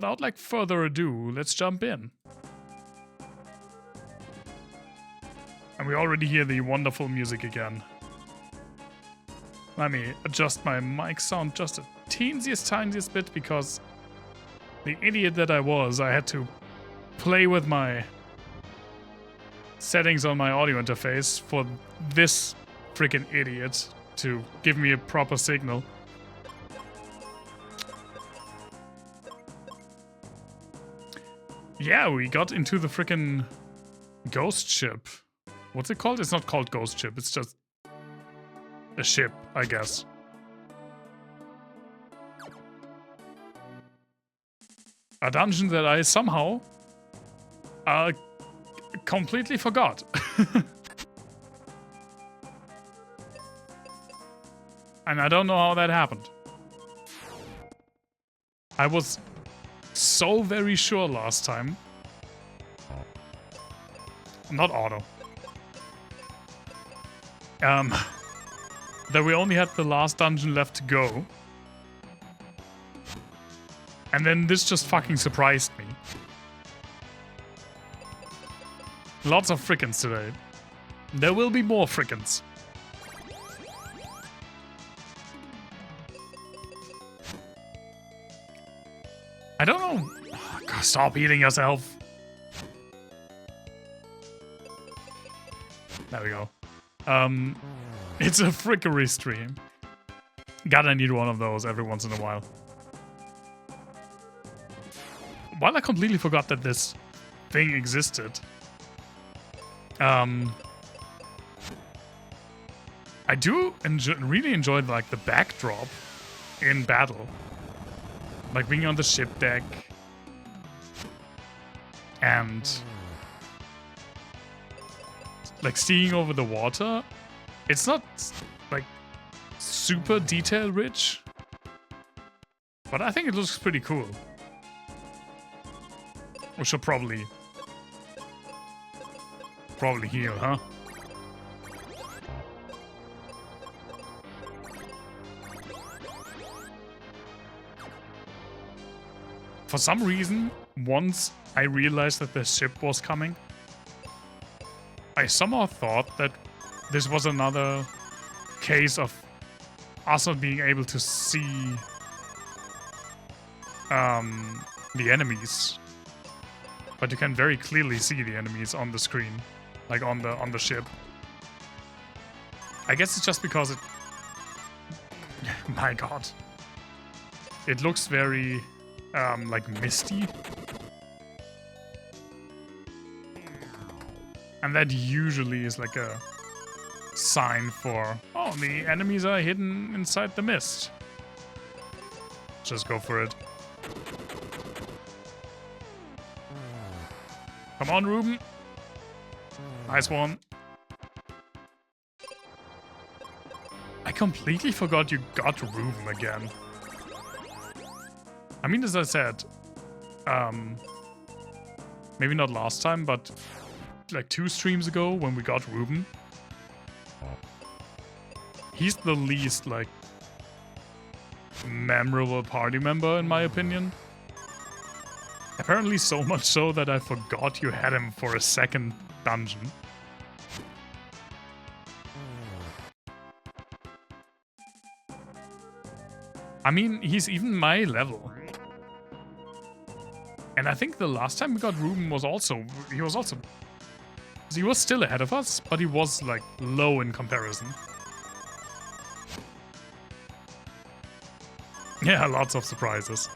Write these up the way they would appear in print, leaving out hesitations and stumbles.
without like further ado, let's jump in. And we already hear the wonderful music again. Let me adjust my mic sound just a tiniest bit because the idiot that I was, I had to play with my settings on my audio interface for this freaking idiot to give me a proper signal. Yeah, we got into the freaking ghost ship. What's it called? It's not called ghost ship, it's just a ship, I guess. A dungeon that I somehow completely forgot. And I don't know how that happened. I was so very sure last time. Not auto. That we only had the last dungeon left to go. And then this just fucking surprised me. Lots of frickens today. There will be more frickens. I don't know. Oh, God, stop eating yourself. There we go. It's a frickery stream. Gotta need one of those every once in a while. While I completely forgot that this thing existed, I do really enjoy like the backdrop in battle, like being on the ship deck and like seeing over the water. It's not like super detail rich, but I think it looks pretty cool. We should probably heal, huh? For some reason, once I realized that the ship was coming, I somehow thought that this was another case of us not being able to see the enemies. But you can very clearly see the enemies on the screen, like on the ship. I guess it's just because it... My god. It looks very, like misty. And that usually is like a sign for, oh, the enemies are hidden inside the mist. Just go for it. Come on, Ruben. Nice one. I completely forgot you got Ruben again. I mean, as I said, maybe not last time, but like 2 streams ago when we got Ruben. He's the least, like, memorable party member, in my opinion. Apparently so much so that I forgot you had him for a second dungeon. I mean, he's even my level. And I think the last time we got Ruben was also... He was still ahead of us, but he was, like, low in comparison. Yeah, lots of surprises.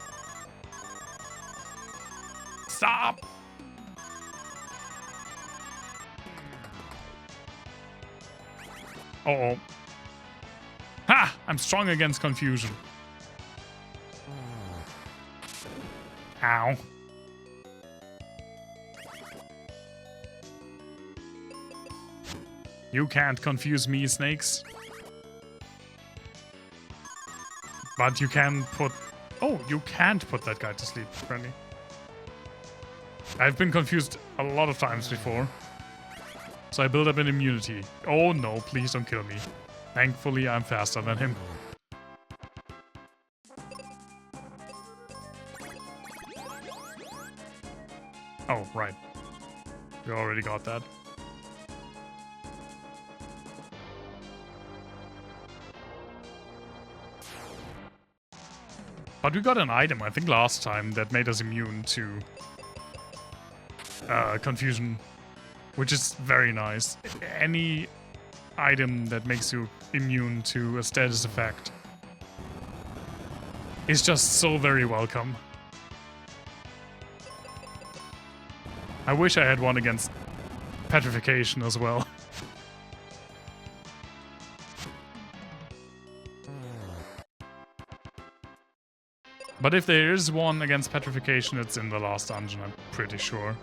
Stop! Uh-oh. Ha! I'm strong against confusion. Ow. You can't confuse me, snakes. But you can put... Oh, you can't put that guy to sleep, apparently. I've been confused a lot of times before. So I build up an immunity. Oh no, please don't kill me. Thankfully, I'm faster than him. Oh, right. We already got that. But we got an item, I think last time, that made us immune to confusion, which is very nice. Any item that makes you immune to a status effect is just so very welcome. I wish I had one against petrification as well. But if there is one against petrification, it's in the last dungeon, I'm pretty sure.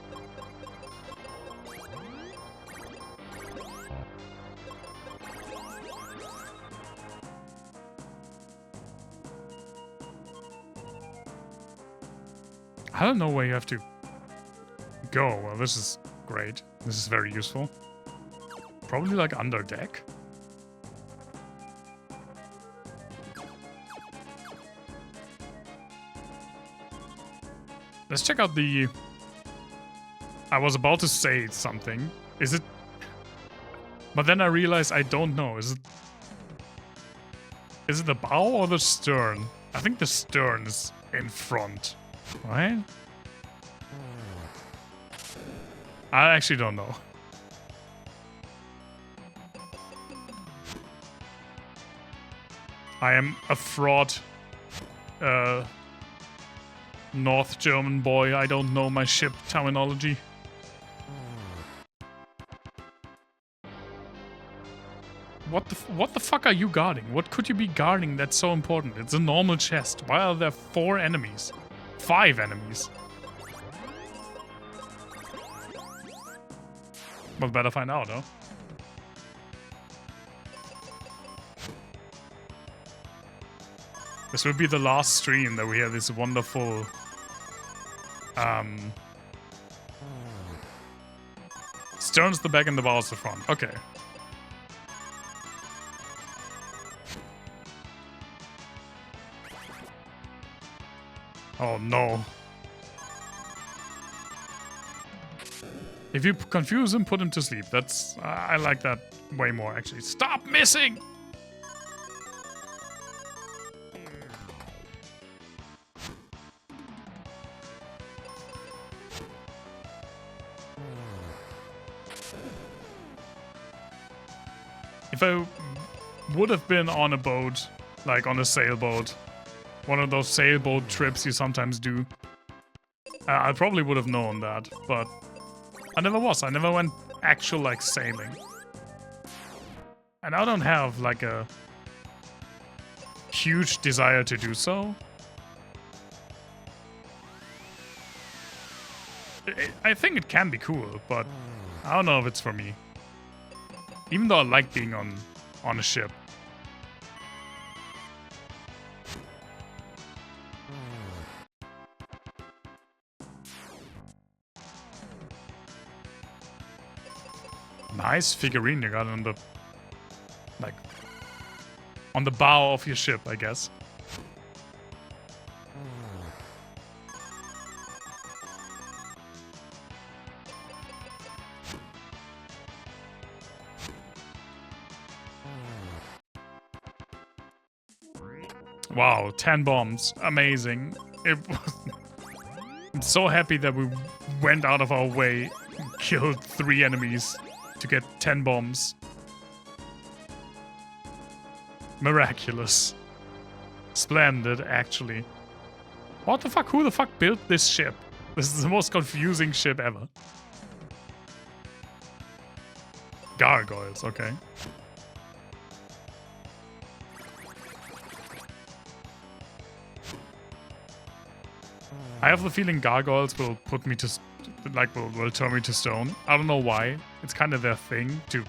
I don't know where you have to go. Well, this is great. This is very useful. Probably like under deck. Let's check out the... I was about to say something. Is it... But then I realized I don't know. Is it the bow or the stern? I think the stern is in front. Right? I actually don't know. I am a fraud North German boy. I don't know my ship terminology. What the fuck are you guarding? What could you be guarding that's so important? It's a normal chest. Why are there 4 enemies? 5 enemies. Well, better find out, huh? This will be the last stream that we have this wonderful... Stern's the back and the bow's the front. Okay. Oh no. If you confuse him, put him to sleep. That's... I like that way more, actually. Stop missing! If I would have been on a boat, like on a sailboat, one of those sailboat trips you sometimes do, I probably would have known that, but I never was. I never went actual, like, sailing. And I don't have, like, a huge desire to do so. I think it can be cool, but I don't know if it's for me. Even though I like being on a ship. Nice figurine you got on the... like... on the bow of your ship, I guess. Wow, 10 bombs. Amazing. It was... I'm so happy that we went out of our way and killed 3 enemies to get 10 bombs. Miraculous. Splendid, actually. What the fuck? Who the fuck built this ship? This is the most confusing ship ever. Gargoyles, okay. I have the feeling gargoyles will put me to, like, will turn me to stone. I don't know why. It's kind of their thing to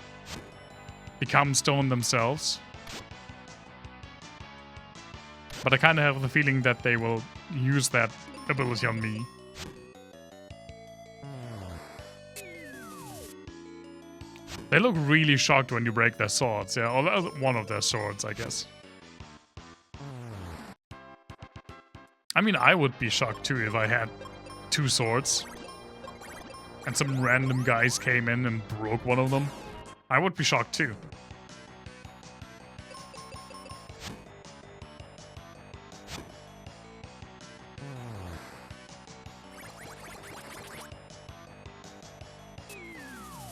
become stone themselves. But I kind of have the feeling that they will use that ability on me. They look really shocked when you break their swords. Yeah, or one of their swords, I guess. I mean, I would be shocked too if I had 2 swords. and some random guys came in and broke one of them, I would be shocked too.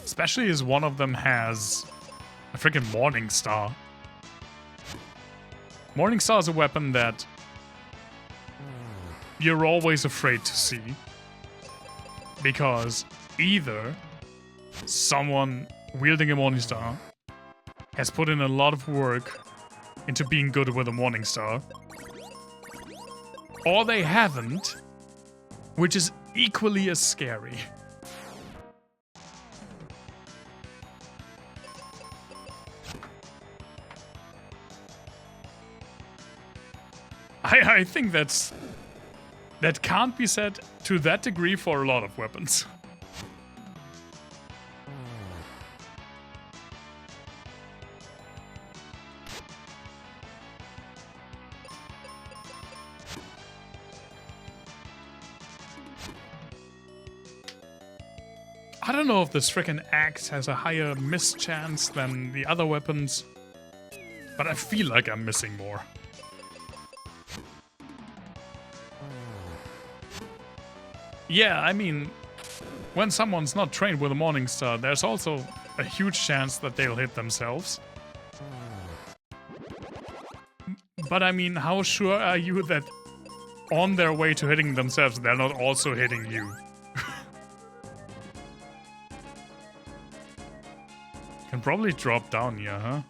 Especially as one of them has a freaking Morning Star. Morning Star is a weapon that you're always afraid to see. Because either someone wielding a Morning Star has put in a lot of work into being good with a Morning Star, or they haven't, which is equally as scary. I think that can't be said to that degree for a lot of weapons. I don't know if this frickin' axe has a higher miss chance than the other weapons, but I feel like I'm missing more. Yeah, I mean, when someone's not trained with a Morning Star, there's also a huge chance that they'll hit themselves. But I mean, how sure are you that on their way to hitting themselves, they're not also hitting you? Can probably drop down here, huh?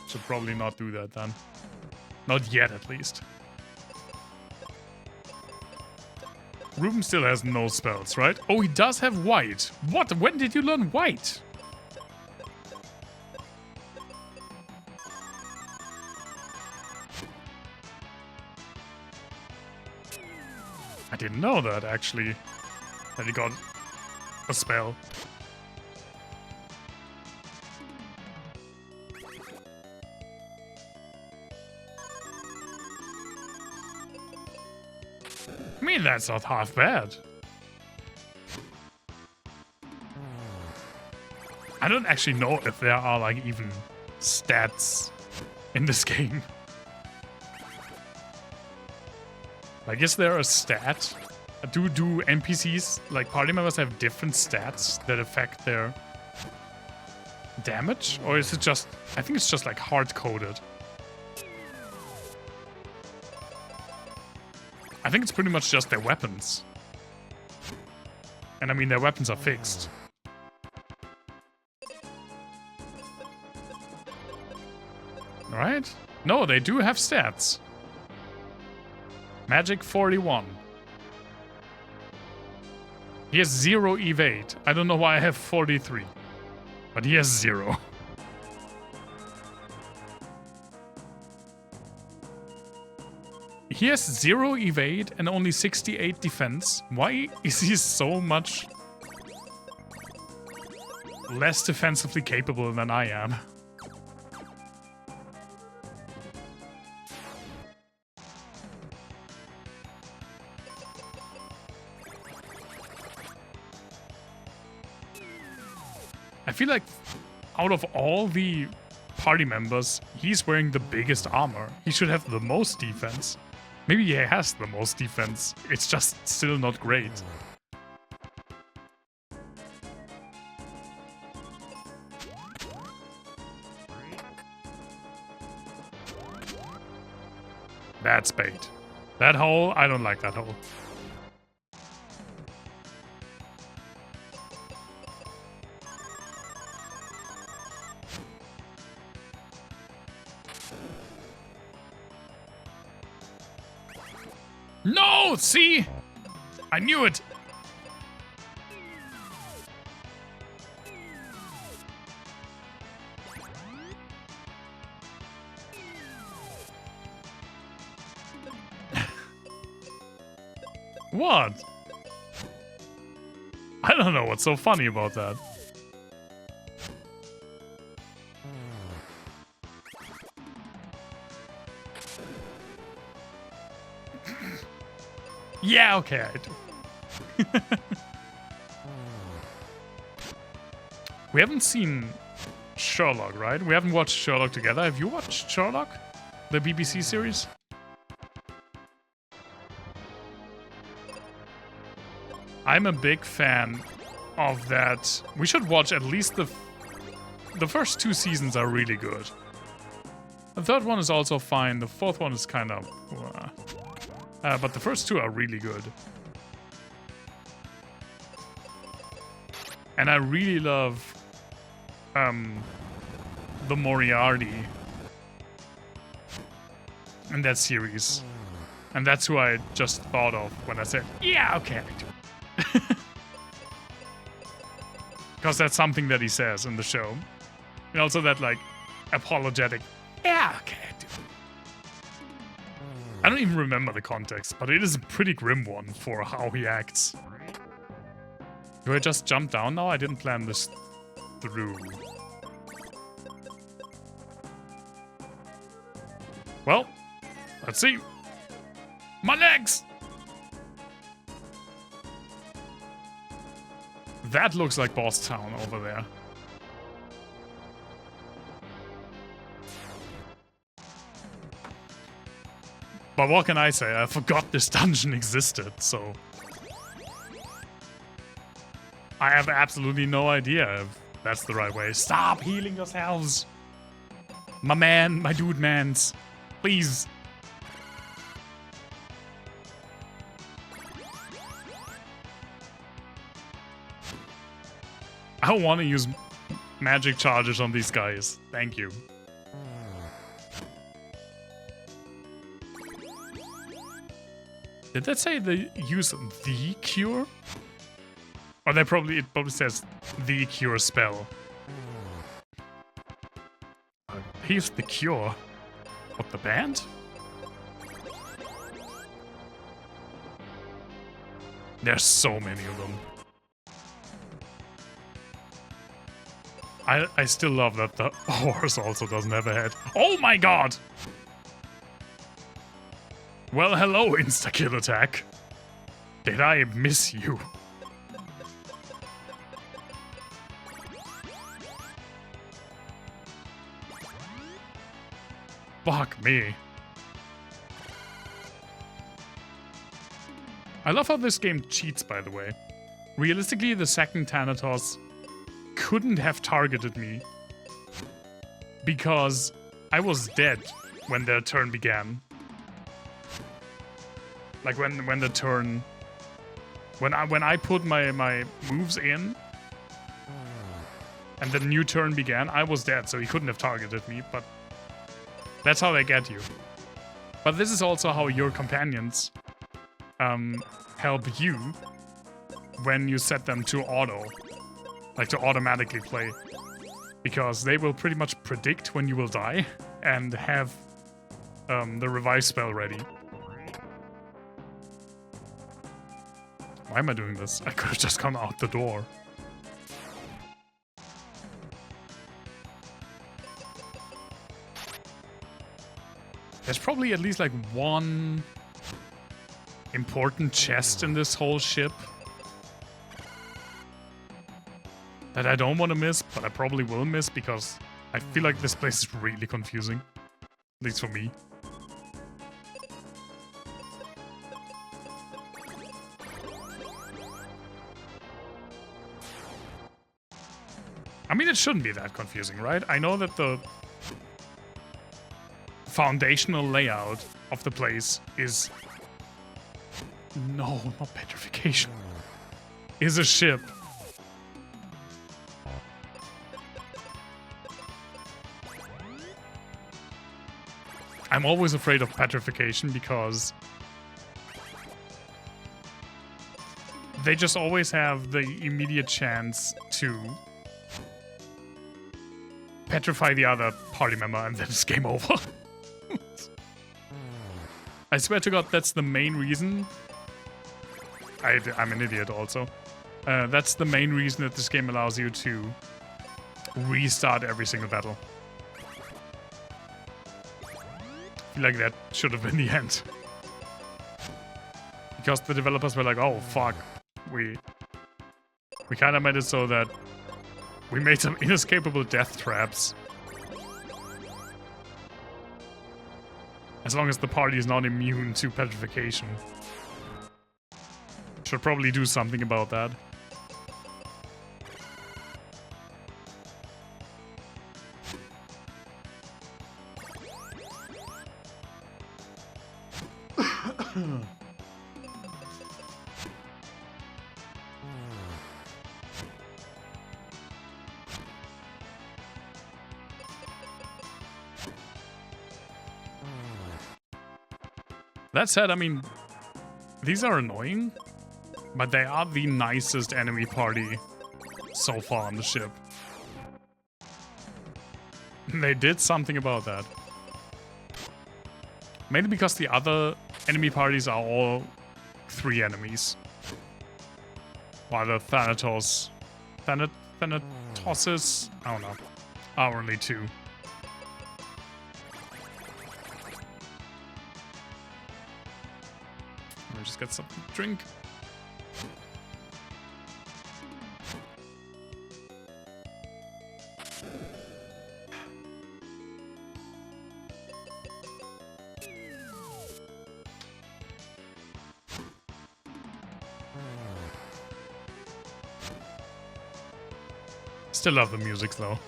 Should probably not do that then. Not yet, at least. Ruben still has no spells, right? Oh, he does have white. What? When did you learn white? I didn't know that, actually. That he got a spell. I mean, that's not half bad. I don't actually know if there are, like, even stats in this game. Like, is there a stat? Do NPCs, like, party members have different stats that affect their damage? Or is it just... I think it's just, like, hard-coded. I think it's pretty much just their weapons. And I mean, their weapons are fixed. Right? No, they do have stats. Magic 41. He has 0 evade. I don't know why I have 43. But he has 0. He has 0 evade and only 68 defense. Why is he so much less defensively capable than I am? I feel like out of all the party members, he's wearing the biggest armor. He should have the most defense. Maybe he has the most defense. It's just still not great. That's bait. That hole, I don't like that hole. No! See? I knew it! What? I don't know what's so funny about that. Yeah, okay, I do. We haven't seen Sherlock, right? We haven't watched Sherlock together. Have you watched Sherlock? The BBC series? I'm a big fan of that. We should watch at least the first 2 seasons are really good. The third one is also fine. The fourth one is kind of... but the first 2 are really good. And I really love the Moriarty in that series. And that's who I just thought of when I said, yeah, okay, I do. Because that's something that he says in the show. And also that, like, apologetic, yeah, okay, I do. I don't even remember the context, but it is a pretty grim one for how he acts. Do I just jump down now? I didn't plan this through. Well, let's see. My legs! That looks like Boss Town over there. But what can I say? I forgot this dungeon existed, so... I have absolutely no idea if that's the right way. Stop healing yourselves! My man, my dude mans. Please. I don't want to use magic charges on these guys. Thank you. Did that say they use the cure? Or it probably says the cure spell. Here's the cure. What, the band? There's so many of them. I still love that the horse also doesn't have a head. Oh my god! Well, hello, insta-kill attack. Did I miss you? Fuck me. I love how this game cheats, by the way. Realistically, the second Thanatos couldn't have targeted me because I was dead when their turn began. Like when the turn... When I put my moves in and the new turn began, I was dead, so he couldn't have targeted me, but that's how they get you. But this is also how your companions help you when you set them to auto. Like to automatically play. Because they will pretty much predict when you will die and have the revive spell ready. Why am I doing this? I could have just gone out the door. There's probably at least like one important chest in this whole ship that I don't want to miss, but I probably will miss because I feel like this place is really confusing. At least for me. I mean, it shouldn't be that confusing, right? I know that the foundational layout of the place is... No, not petrification. Is a ship. I'm always afraid of petrification because they just always have the immediate chance to petrify the other party member and then it's game over. I swear to God, that's the main reason. I'm an idiot also. That's the main reason that this game allows you to restart every single battle. I feel like that should have been the end. Because the developers were like, oh fuck, we kind of made it so that We made some inescapable death traps. As long as the party is not immune to petrification. Should probably do something about that. That said, I mean, these are annoying, but they are the nicest enemy party so far on the ship. They did something about that. Mainly because the other enemy parties are all 3 enemies. While the Thanatoses, I don't know, are only 2. Let me just get something to drink. Still love the music though.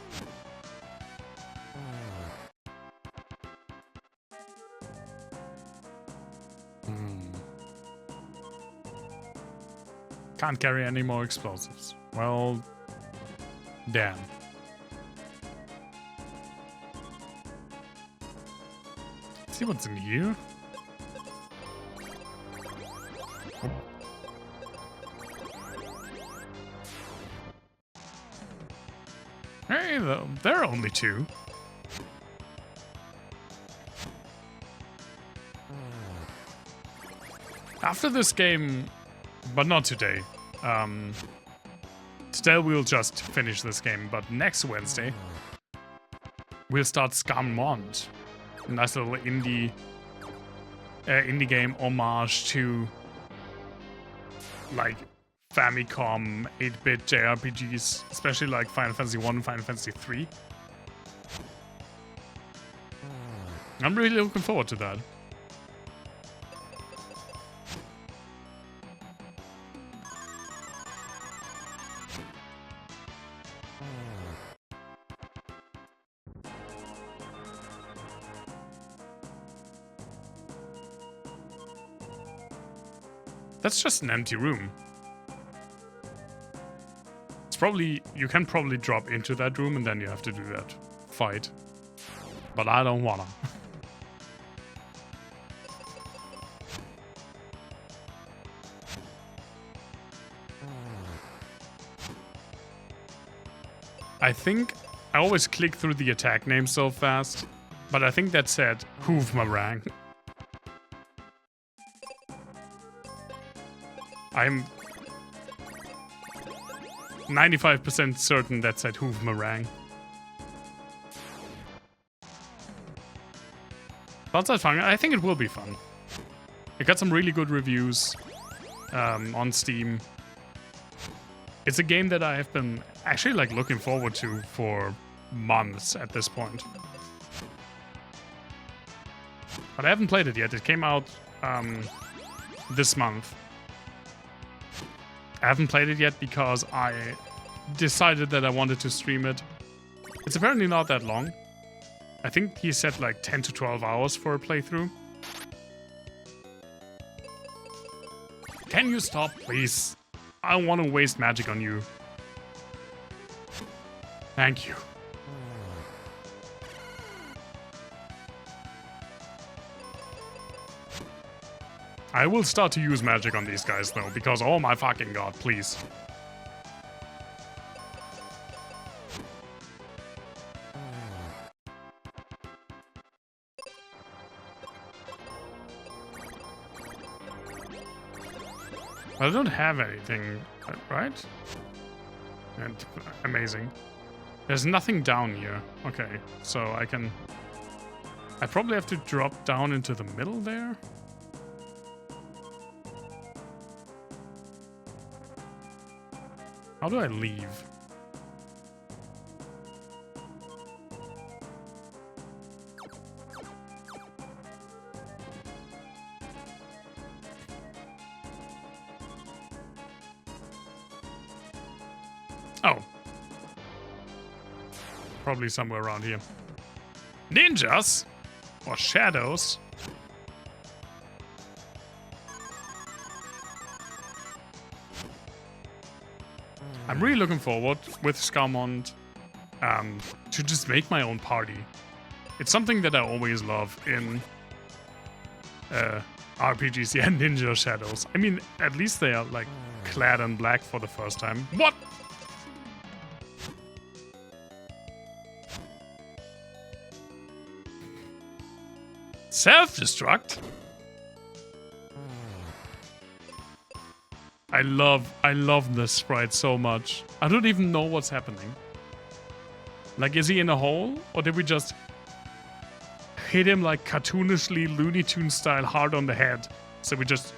Can't carry any more explosives. Well, damn. Let's see what's in here. Hey, there are only 2. After this game, but not today. Today we'll just finish this game, but next Wednesday we'll start Scarmont. A nice little indie game homage to like Famicom 8-bit JRPGs, especially like Final Fantasy 1 and Final Fantasy 3. I'm really looking forward to that. That's just an empty room. It's probably, you can probably drop into that room and then you have to do that fight. But I don't wanna. I think I always click through the attack name so fast, but I think that said Hoovemarang. I'm 95% certain that said Hoovemarang. Sounds like fun. I think it will be fun. It got some really good reviews on Steam. It's a game that I have been actually like looking forward to for months at this point. But I haven't played it yet. It came out this month. I haven't played it yet because I decided that I wanted to stream it. It's apparently not that long. I think he said like 10 to 12 hours for a playthrough. Can you stop, please? I don't want to waste magic on you. Thank you. I will start to use magic on these guys though, because oh my fucking god, please. I don't have anything, right? And amazing. There's nothing down here. Okay, so I probably have to drop down into the middle there. How do I leave? Oh. Probably somewhere around here. Ninjas? Or shadows? I'm really looking forward with Scarmont to just make my own party. It's something that I always love in RPGs. Yeah, ninja shadows. I mean, at least they are like clad in black for the first time. What? Self-destruct? I love this sprite so much. I don't even know what's happening. Like, is he in a hole? Or did we just hit him like cartoonishly Looney Tunes style hard on the head? So we just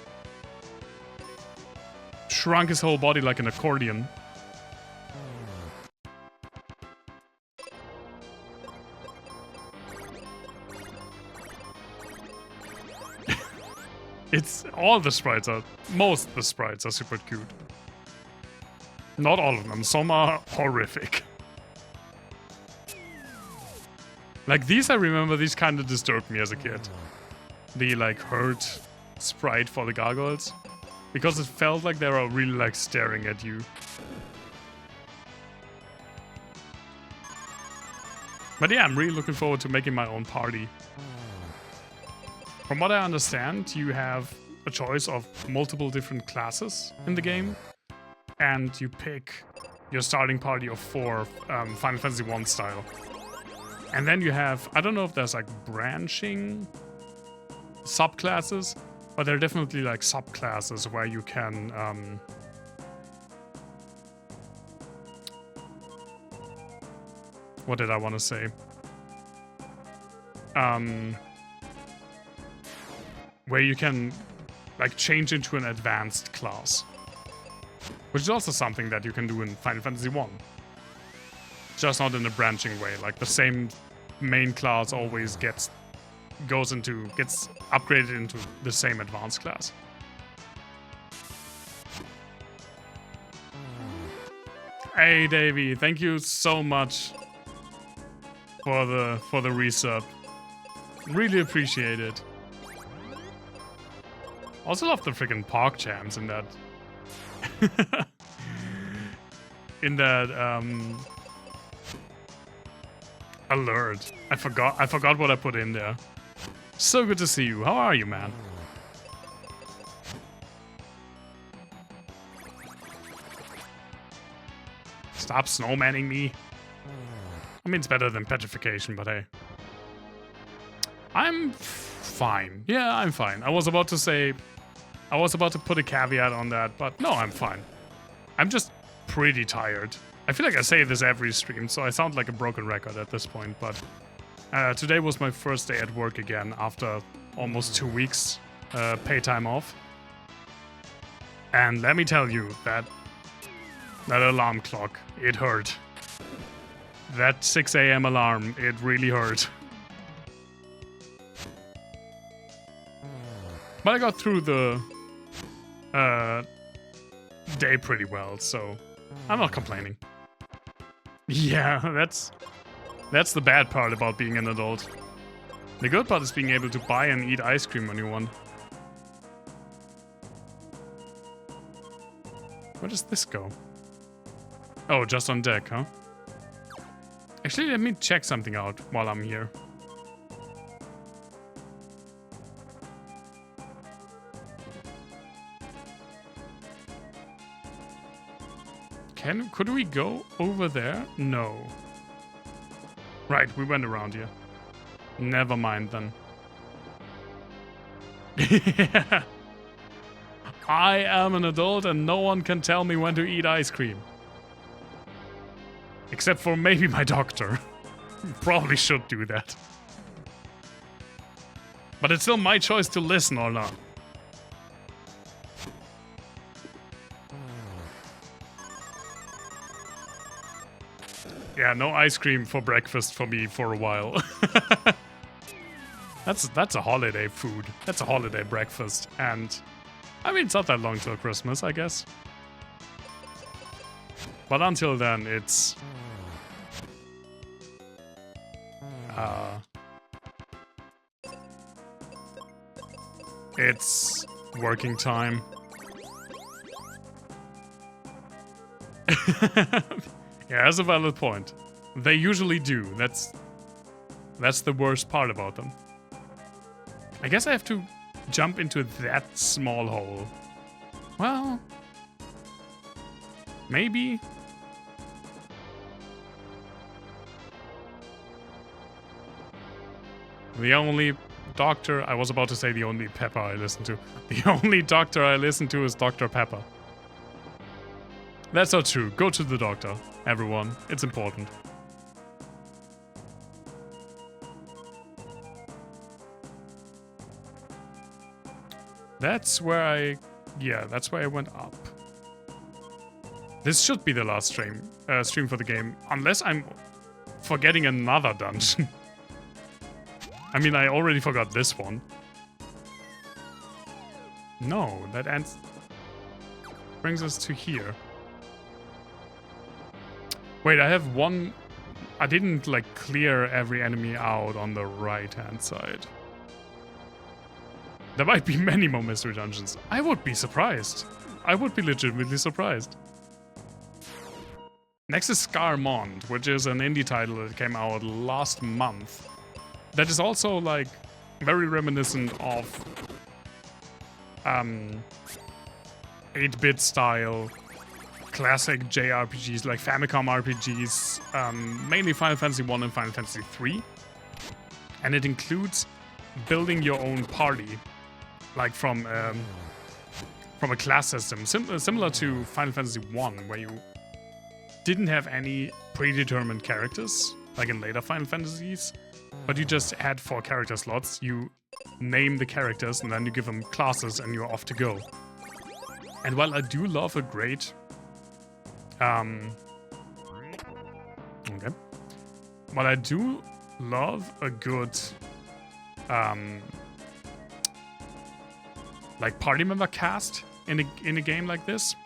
shrunk his whole body like an accordion. It's all the sprites are, most of the sprites are super cute. Not all of them, some are horrific. Like these, I remember these kind of disturbed me as a kid. The like hurt sprite for the gargoyles. Because it felt like they were really like staring at you. But yeah, I'm really looking forward to making my own party. From what I understand, you have a choice of multiple different classes in the game. And you pick your starting party of 4, Final Fantasy 1 style. And then you have, I don't know if there's like branching subclasses, but there are definitely like subclasses where you can what did I want to say? Where you can like change into an advanced class. Which is also something that you can do in Final Fantasy 1. Just not in a branching way. Like the same main class always gets upgraded into the same advanced class. Hey Davey, thank you so much for the resub. Really appreciate it. Also love the freaking park jams in that alert. I forgot what I put in there. So good to see you. How are you, man? Stop snowmanning me. I mean, it's better than petrification, but hey. I'm fine. Yeah, I'm fine. I was about to put a caveat on that, but no, I'm fine. I'm just pretty tired. I feel like I say this every stream, so I sound like a broken record at this point, but today was my first day at work again after almost 2 weeks pay time off. And let me tell you that alarm clock, it hurt. That 6 a.m. alarm, it really hurt. But I got through the day pretty well, so I'm not complaining. Yeah, that's the bad part about being an adult. The good part is being able to buy and eat ice cream when you want. Where does this go? Oh, just on deck, huh? Actually, let me check something out while I'm here. Could we go over there? No. Right, we went around here. Never mind then. Yeah. I am an adult and no one can tell me when to eat ice cream. Except for maybe my doctor. Probably should do that. But it's still my choice to listen or not. Yeah, no ice cream for breakfast for me for a while. That's a holiday food. That's a holiday breakfast. And I mean, it's not that long till Christmas, I guess. But until then, it's working time. Yeah, that's a valid point. They usually do. That's the worst part about them. I guess I have to jump into that small hole. Well, maybe. The only doctor, I was about to say the only Pepper I listen to. The only doctor I listen to is Dr. Pepper. That's not true. Go to the doctor, everyone. It's important. That's where I went up. This should be the last stream for the game, unless I'm forgetting another dungeon. I mean, I already forgot this one. No, that brings us to here. Wait, I have one. I didn't like clear every enemy out on the right-hand side. There might be many more mystery dungeons. I would be surprised. I would be legitimately surprised. Next is Scarmond, which is an indie title that came out last month. That is also like very reminiscent of 8-bit style classic JRPGs like Famicom RPGs, mainly Final Fantasy 1 and Final Fantasy 3. And it includes building your own party, like from a class system, similar to Final Fantasy 1, where you didn't have any predetermined characters, like in later Final Fantasies, but you just had 4 character slots. You name the characters and then you give them classes and you're off to go. And while I do love a great while I do love a good like party member cast in a game like this,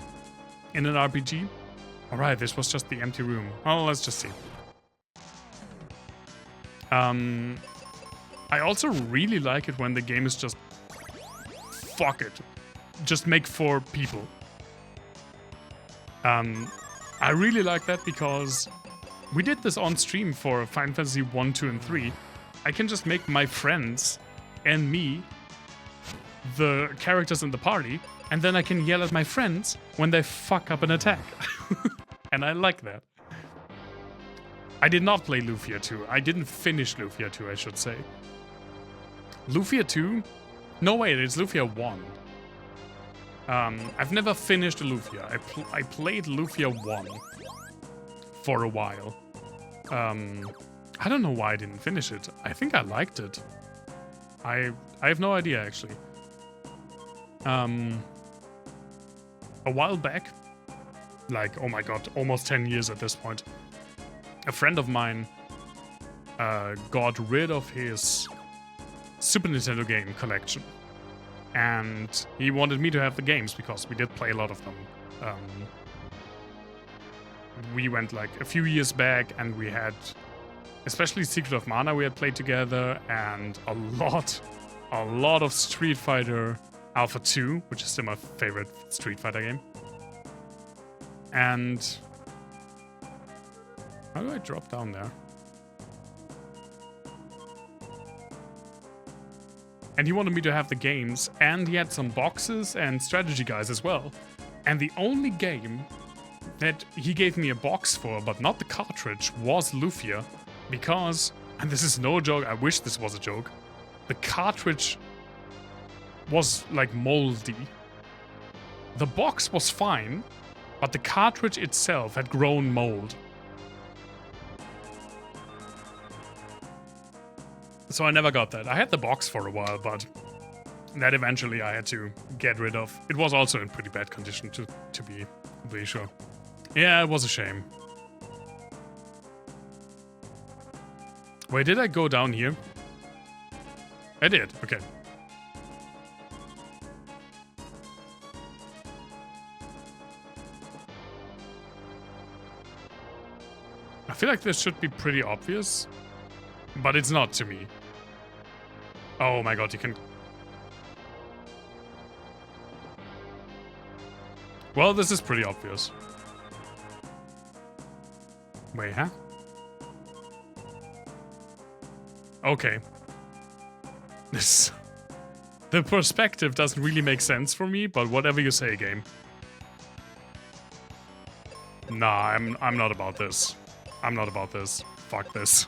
in an RPG. Alright, this was just the empty room. Well, let's just see. I also really like it when the game is just fuck it. Just make 4 people. I really like that because we did this on stream for Final Fantasy 1, 2, and 3. I can just make my friends and me the characters in the party, and then I can yell at my friends when they fuck up an attack. And I like that. I did not play Lufia 2. I didn't finish Lufia 2, I should say. Lufia 2? No, wait, it's Lufia 1. I've never finished Lufia. I played Lufia 1 for a while. I don't know why I didn't finish it. I think I liked it. I have no idea, actually. A while back, like, oh my god, almost 10 years at this point, a friend of mine got rid of his Super Nintendo game collection. And he wanted me to have the games because we did play a lot of them. We went like a few years back and we had, especially Secret of Mana we had played together, and a lot of Street Fighter Alpha 2, which is still my favorite Street Fighter game. And how do I drop down there? And he wanted me to have the games, and he had some boxes and strategy guides as well. And the only game that he gave me a box for, but not the cartridge, was Lufia. Because, and this is no joke, I wish this was a joke, the cartridge was like moldy. The box was fine, but the cartridge itself had grown mold. So I never got that. I had the box for a while, but that eventually I had to get rid of. It was also in pretty bad condition, to be completely sure. Yeah, it was a shame. Wait, did I go down here? I did, okay. I feel like this should be pretty obvious, but it's not to me. Oh my god, you can... Well, this is pretty obvious. Wait, huh? Okay. This... The perspective doesn't really make sense for me, but whatever you say, game. Nah, I'm not about this. I'm not about this. Fuck this.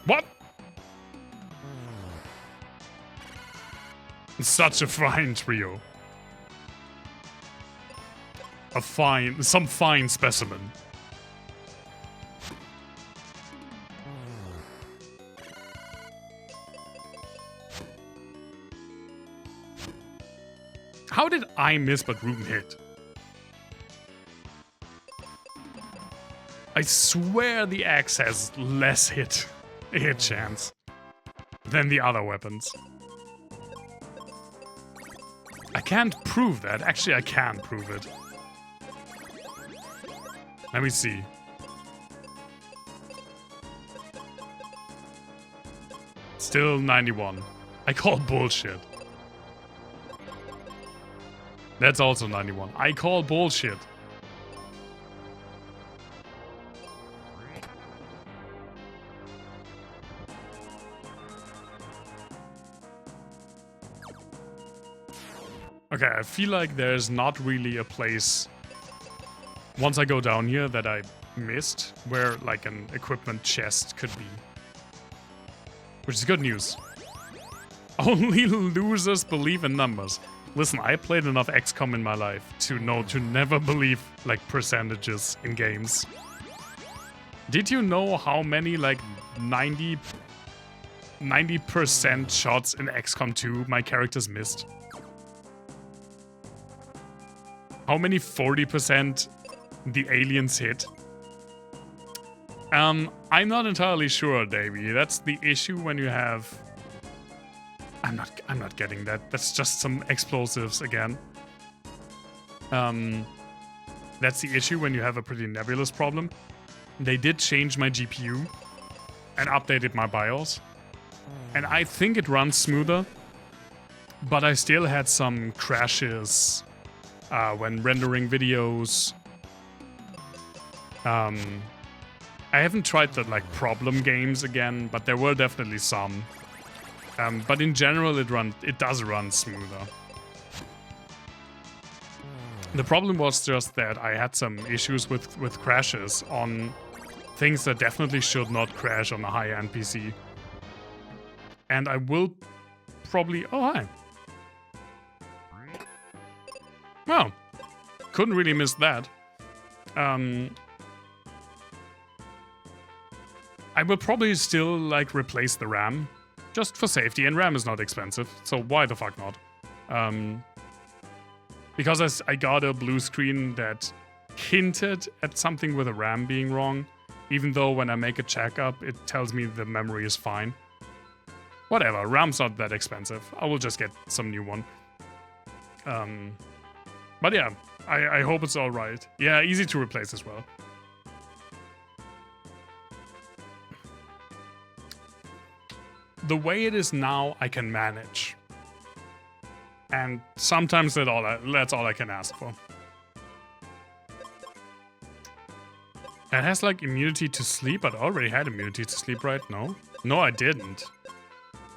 What? Such a fine trio. Some fine specimen. How did I miss but Ruben hit? I swear the axe has less hit chance than the other weapons. I can't prove that. Actually, I can prove it. Let me see. Still 91. I call bullshit. That's also 91. I call bullshit. Okay, I feel like there's not really a place once I go down here that I missed where like an equipment chest could be. Which is good news. Only losers believe in numbers. Listen, I played enough XCOM in my life to know to never believe like percentages in games. Did you know how many like 90% shots in XCOM 2 my characters missed? How many 40% the aliens hit? I'm not entirely sure, Davey. That's the issue when you have... I'm not getting that. That's just some explosives again. That's the issue when you have a pretty nebulous problem. They did change my GPU and updated my BIOS. And I think it runs smoother. But I still had some crashes when rendering videos. I haven't tried the like problem games again, but there were definitely some. But in general, it does run smoother. The problem was just that I had some issues with crashes on things that definitely should not crash on a high-end PC. And I will probably... Oh, hi. Well, couldn't really miss that. I will probably still like replace the RAM. Just for safety, and RAM is not expensive, so why the fuck not? Because I got a blue screen that hinted at something with the RAM being wrong, even though when I make a checkup, it tells me the memory is fine. Whatever, RAM's not that expensive. I will just get some new one. But yeah, I hope it's alright. Yeah, easy to replace as well. The way it is now, I can manage. And sometimes that's all I can ask for. It has like immunity to sleep. I already had immunity to sleep, right? No? No, I didn't.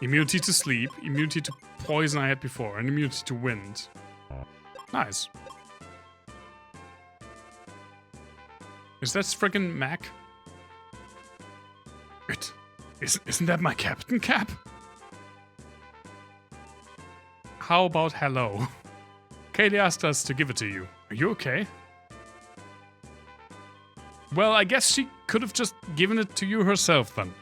Immunity to sleep, immunity to poison I had before, and immunity to wind. Nice. Is that friggin' Mac? Wait. Isn't that my captain cap? How about hello? Kaylee asked us to give it to you. Are you okay? Well, I guess she could have just given it to you herself then.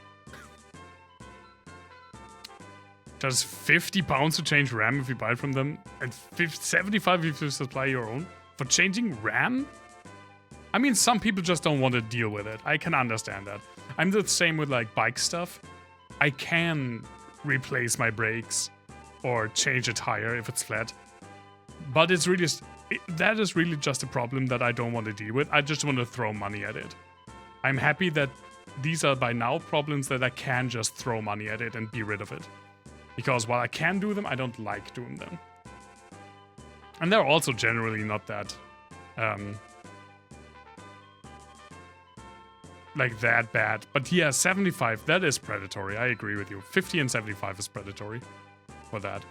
Does 50 pounds to change RAM if you buy it from them? And 75 if you supply your own? For changing RAM? I mean, some people just don't want to deal with it. I can understand that. I'm the same with like bike stuff. I can replace my brakes or change a tire if it's flat. But it's really... that is really just a problem that I don't want to deal with. I just want to throw money at it. I'm happy that these are by now problems that I can just throw money at it and be rid of it. Because while I can do them, I don't like doing them. And they're also generally not that... like that bad. But yeah, 75, that is predatory. I agree with you. 50 and 75 is predatory for that.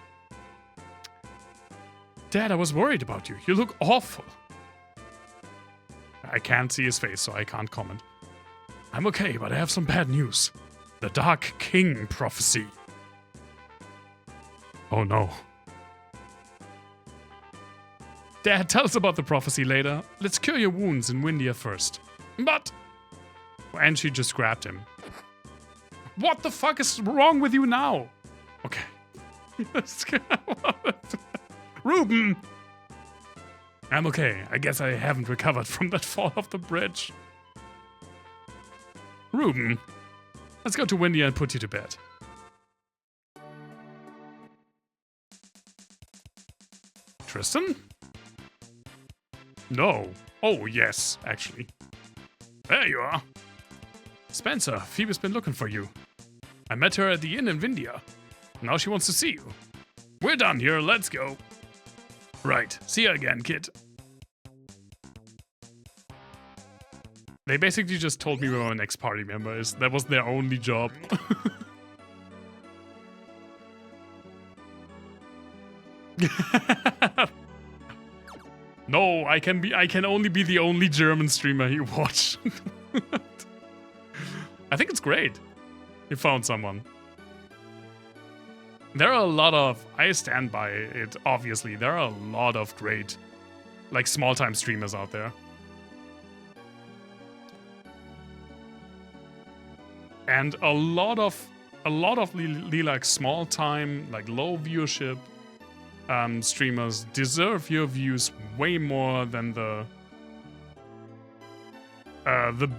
Dad, I was worried about you. You look awful. I can't see his face, so I can't comment. I'm okay, but I have some bad news. The Dark King prophecy. Oh no. Dad, tell us about the prophecy later. Let's cure your wounds in Windia first. But... and she just grabbed him. What the fuck is wrong with you now? Okay. Ruben! I'm okay. I guess I haven't recovered from that fall off the bridge. Ruben, let's go to Windia and put you to bed. Tristan? No. Oh, yes, actually. There you are. Spencer, Phoebe's been looking for you. I met her at the inn in Windia. Now she wants to see you. We're done here, let's go. Right, see you again, kid. They basically just told me we were our next party members. That was their only job. No, I can only be the only German streamer you watch. I think it's great. You found someone. There are a lot of... I stand by it, obviously. There are a lot of great, like, small-time streamers out there. And a lot of like, small-time, like, low viewership streamers deserve your views way more than the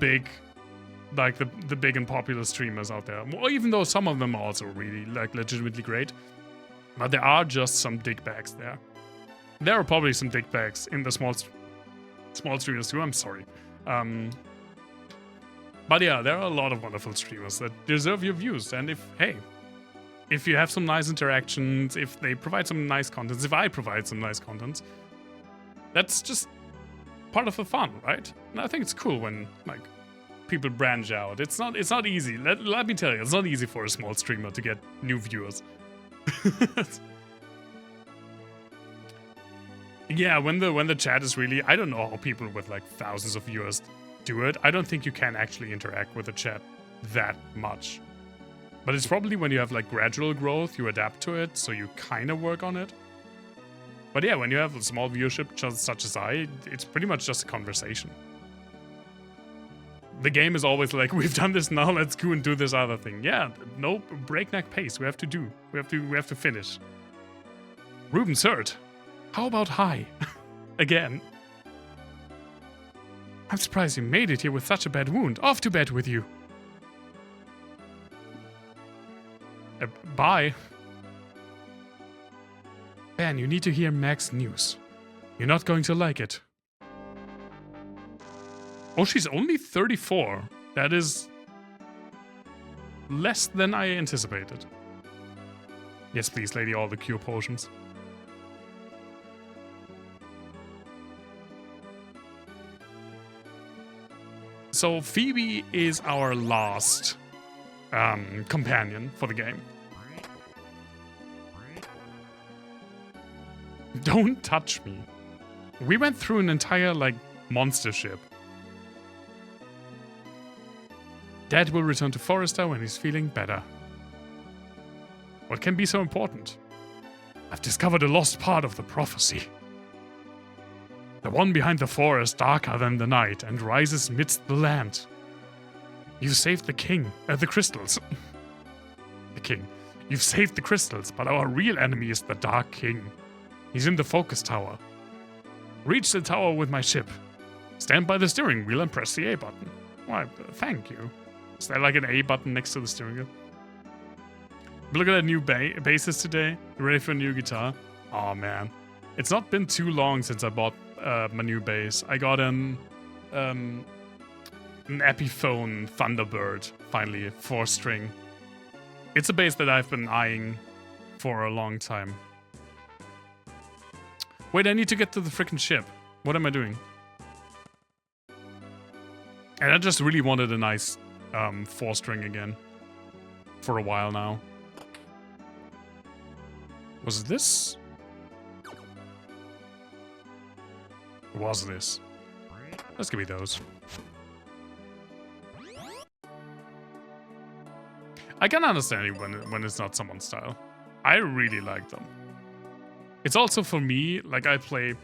big... like the big and popular streamers out there. Well, even though some of them are also really like legitimately great. But there are just some dickbags there. There are probably some dickbags in the small streamers too, I'm sorry. But yeah, there are a lot of wonderful streamers that deserve your views. And if you have some nice interactions, if they provide some nice content, if I provide some nice content, that's just part of the fun, right? And I think it's cool when, like, people branch out. It's not easy. Let me tell you, it's not easy for a small streamer to get new viewers. Yeah, when the chat is really... I don't know how people with like thousands of viewers do it. I don't think you can actually interact with the chat that much. But it's probably when you have like gradual growth, you adapt to it, so you kind of work on it. But yeah, when you have a small viewership just such as it's pretty much just a conversation. The game is always like, we've done this now, let's go and do this other thing. Yeah, no breakneck pace. We have to finish. Ruben's hurt. How about high? Again. I'm surprised you made it here with such a bad wound. Off to bed with you. Bye. Ben, you need to hear Meg's news. You're not going to like it. Oh, she's only 34. That is less than I anticipated. Yes, please, lady, all the cure potions. So Phoebe is our last companion for the game. Don't touch me. We went through an entire, like, monster ship. Dad will return to Forrester when he's feeling better. What can be so important? I've discovered a lost part of the prophecy. The one behind the forest darker than the night and rises midst the land. You've saved the king, the crystals. The king. You've saved the crystals, but our real enemy is the Dark King. He's in the focus tower. Reach the tower with my ship. Stand by the steering wheel and press the A button. Why, thank you. Is there like an A button next to the steering wheel? Look at that new bassist today. You ready for a new guitar? Oh man. It's not been too long since I bought my new bass. I got an Epiphone Thunderbird, finally, 4-string. It's a bass that I've been eyeing for a long time. Wait, I need to get to the frickin' ship. What am I doing? And I just really wanted a nice 4-string again. For a while now. Was this? Was this? Let's give me those. I can understand it when it's not someone's style. I really like them. It's also for me, like I play,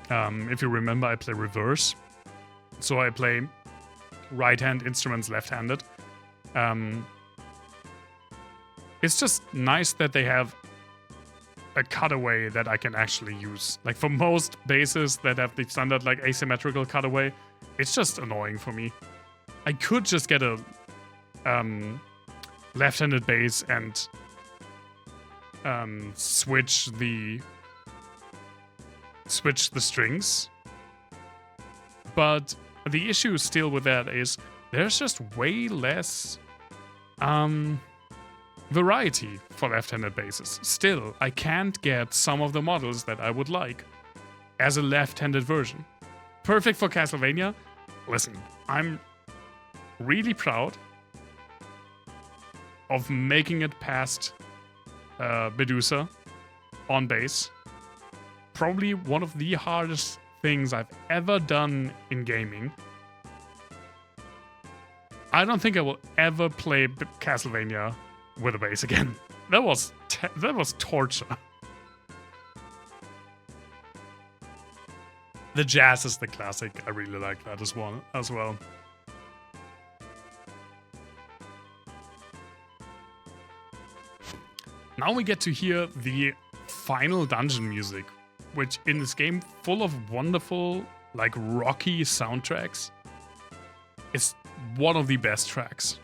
if you remember, I play reverse. So I play right-hand instruments left-handed. It's just nice that they have a cutaway that I can actually use. Like for most basses that have the standard like asymmetrical cutaway, it's just annoying for me. I could just get a left-handed bass and switch the strings. But the issue still with that is there's just way less variety for left-handed basses. Still, I can't get some of the models that I would like as a left-handed version. Perfect for Castlevania? Listen, I'm really proud of making it past Medusa on bass. Probably one of the hardest things I've ever done in gaming. I don't think I will ever play Castlevania with a bass again. That was torture. The jazz is the classic. I really like that as well. Now we get to hear the final dungeon music, which in this game full of wonderful, like rocky soundtracks, is one of the best tracks.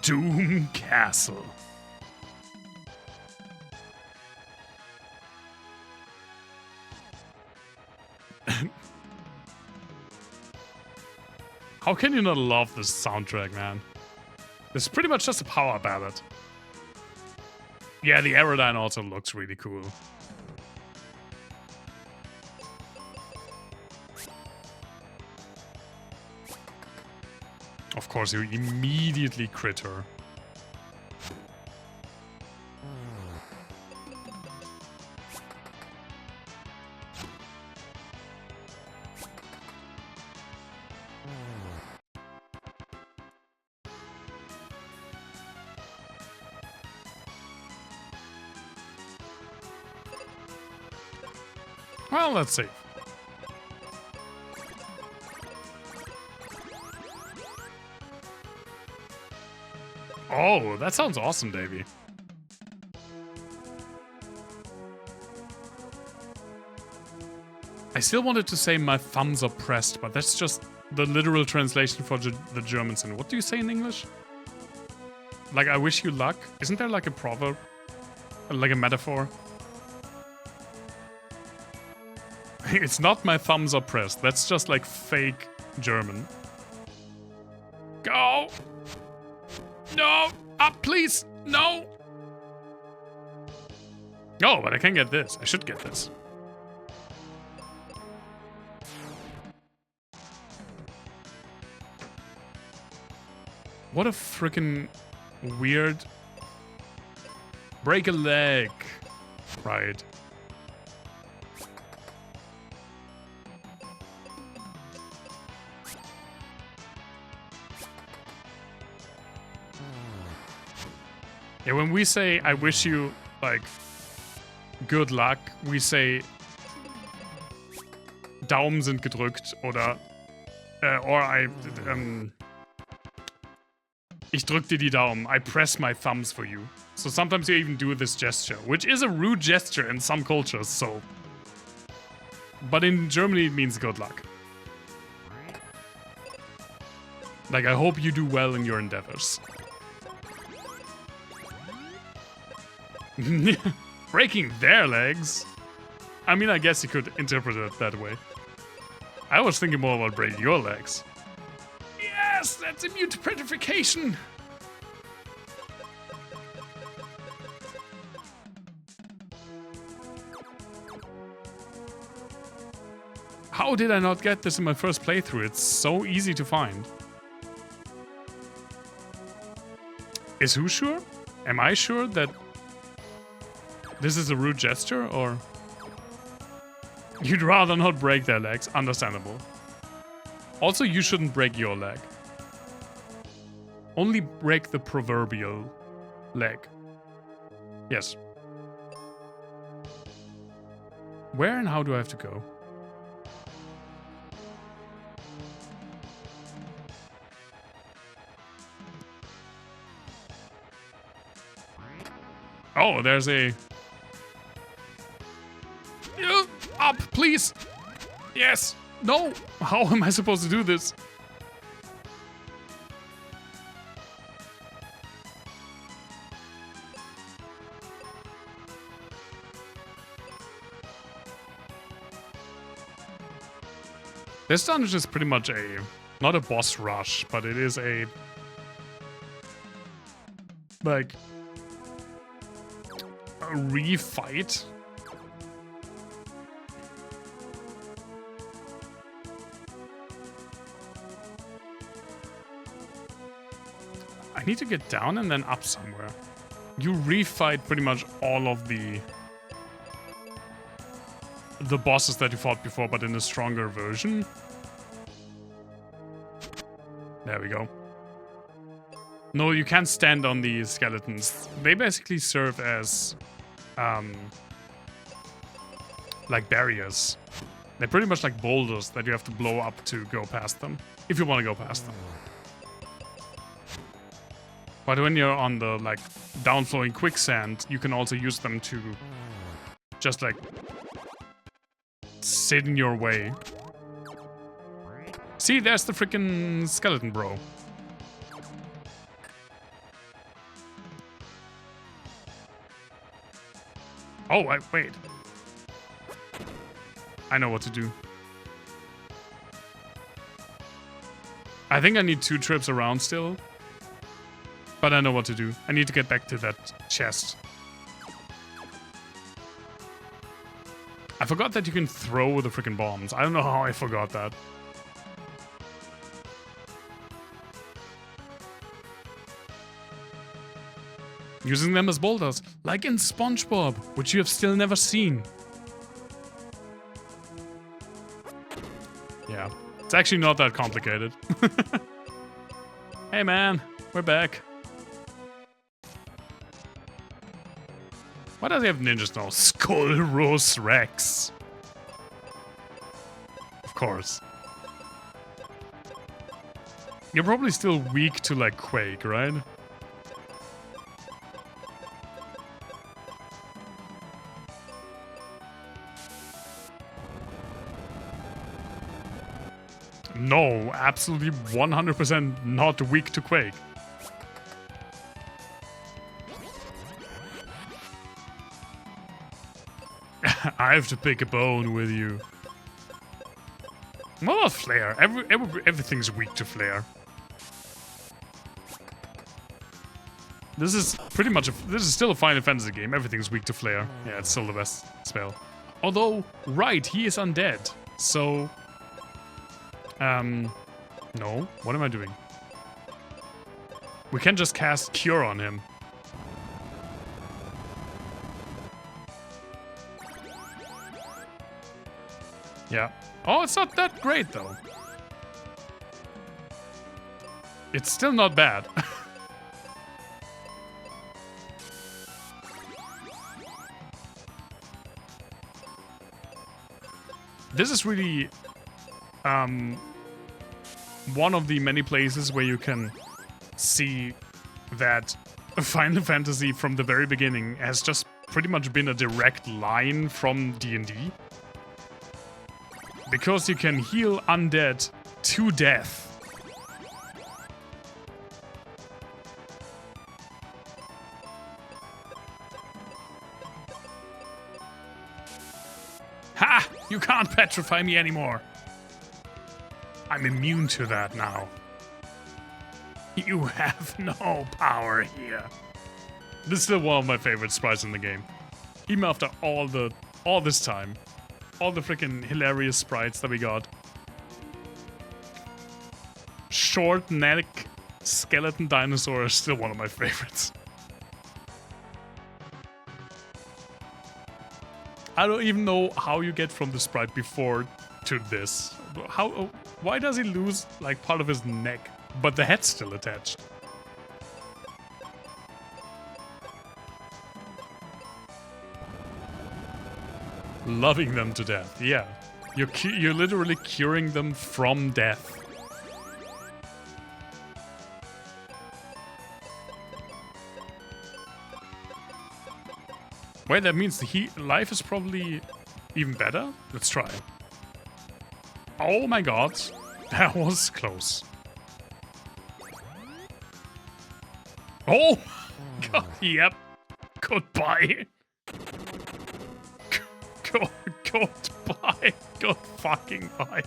Doom Castle. How can you not love this soundtrack, man? It's pretty much just a power ballad. Yeah, the Aerodyne also looks really cool. Of course, you immediately crit her. Well, let's see. Oh, that sounds awesome, Davey. I still wanted to say my thumbs are pressed, but that's just the literal translation for the Germans. And what do you say in English? Like, I wish you luck? Isn't there like a proverb? Like a metaphor? It's not my thumbs are pressed. That's just like fake German. Go! No! Up, please! No! Oh, but I can get this. I should get this. What a freaking weird... Break a leg. Right. Yeah, when we say, I wish you, like, good luck, we say, Daumen sind gedrückt, oder, ich drück dir die Daumen, I press my thumbs for you. So sometimes you even do this gesture, which is a rude gesture in some cultures, so. But in Germany, it means good luck. Like, I hope you do well in your endeavors. Breaking their legs? I mean, I guess you could interpret it that way. I was thinking more about breaking your legs. Yes, that's immune to petrification! How did I not get this in my first playthrough? It's so easy to find. Is who sure? Am I sure that this is a rude gesture, or? You'd rather not break their legs. Understandable. Also, you shouldn't break your leg. Only break the proverbial leg. Yes. Where and how do I have to go? Oh, there's a... Up, please! Yes! No! How am I supposed to do this? This dungeon is pretty much a... not a boss rush, but it is a... like... a refight. I need to get down and then up somewhere. You refight pretty much all of the bosses that you fought before, but in a stronger version. There we go. No, you can't stand on these skeletons. They basically serve as like barriers. They're pretty much like boulders that you have to blow up to go past them, if you want to go past them. But when you're on the like downflowing quicksand, you can also use them to just like sit in your way. See, there's the freaking skeleton bro. Oh, wait. I know what to do. I think I need 2 trips around still. But I know what to do. I need to get back to that chest. I forgot that you can throw the freaking bombs. I don't know how I forgot that. Using them as boulders, like in SpongeBob, which you have still never seen. Yeah, it's actually not that complicated. Hey man, we're back. Why does he have ninjas now? Skullros Rex. Of course. You're probably still weak to like Quake, right? No, absolutely 100% not weak to Quake. I have to pick a bone with you. What about Flare? Everything's weak to Flare. This is pretty much this is still a Final Fantasy game. Everything's weak to Flare. Yeah, it's still the best spell. Although, right, he is undead. So, no. What am I doing? We can just cast Cure on him. Yeah. Oh, it's not that great, though. It's still not bad. This is really one of the many places where you can see that Final Fantasy from the very beginning has just pretty much been a direct line from D&D. Because you can heal undead to death. Ha! You can't petrify me anymore. I'm immune to that now. You have no power here. This is still one of my favorite sprites in the game. Even after all this time. All the freaking hilarious sprites that we got. Short neck skeleton dinosaur is still one of my favorites. I don't even know how you get from the sprite before to this. Why does he lose like part of his neck, but the head's still attached? Loving them to death, yeah. You're literally curing them from death. Wait, that means life is probably even better? Let's try. Oh my god. That was close. Oh! God, yep. Goodbye. Goodbye. Good fucking bye.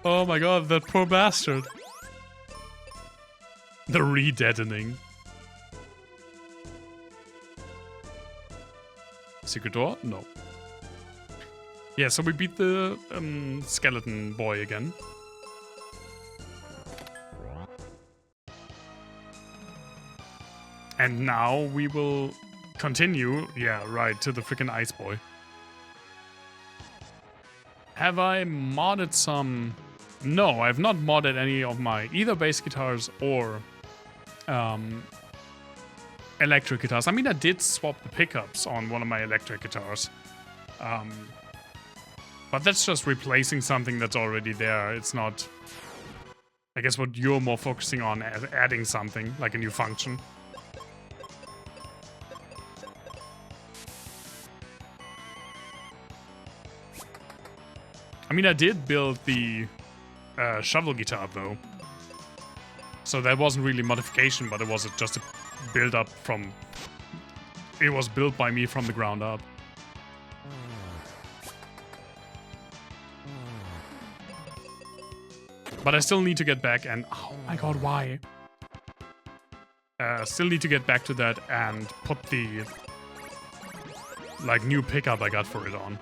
Oh my god, that poor bastard. The re-deadening. Secret door? No. Yeah, so we beat the skeleton boy again. And now we will continue, yeah, right, to the freaking ice boy. Have I modded some... No, I've not modded any of my either bass guitars or electric guitars. I mean, I did swap the pickups on one of my electric guitars. But that's just replacing something that's already there. It's not... I guess what you're more focusing on is adding something, like a new function. I mean, I did build the shovel guitar, though. So that wasn't really modification, but it was just a build up from... It was built by me from the ground up. But I still need to get back and... Oh my god, why? Still need to get back to that and put the... like, new pickup I got for it on.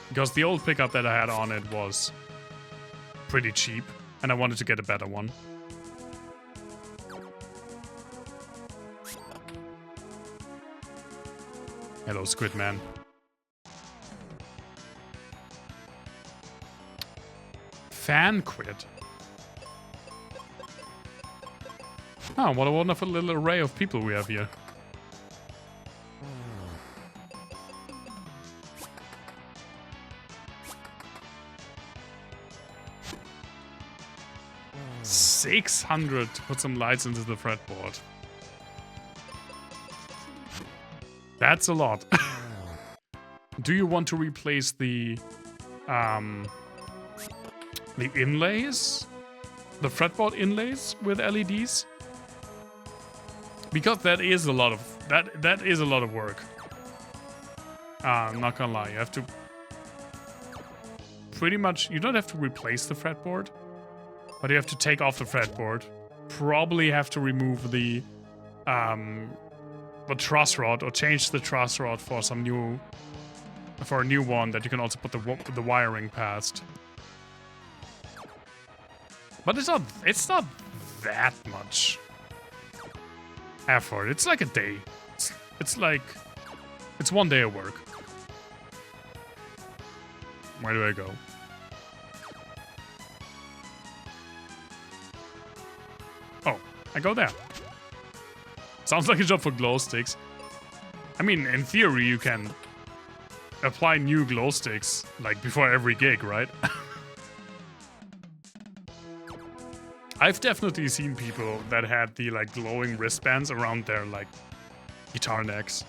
Because the old pickup that I had on it was pretty cheap, and I wanted to get a better one. Hello, Squid Man. Fan quit. Oh, what a wonderful little array of people we have here. $600 to put some lights into the fretboard. That's a lot. Do you want to replace the inlays? The fretboard inlays with LEDs? Because that is a lot of that is a lot of work. I'm not gonna lie, you have to pretty much, you don't have to replace the fretboard, but you have to take off the fretboard. Probably have to remove the truss rod, or change the truss rod for some new, for a new one that you can also put the wiring past. But it's not that much effort. It's like a day. It's like, it's one day of work. Where do I go? Oh, I go there. Sounds like a job for glow sticks. I mean, in theory, you can apply new glow sticks, like, before every gig, right? I've definitely seen people that had the, like, glowing wristbands around their, like, guitar necks.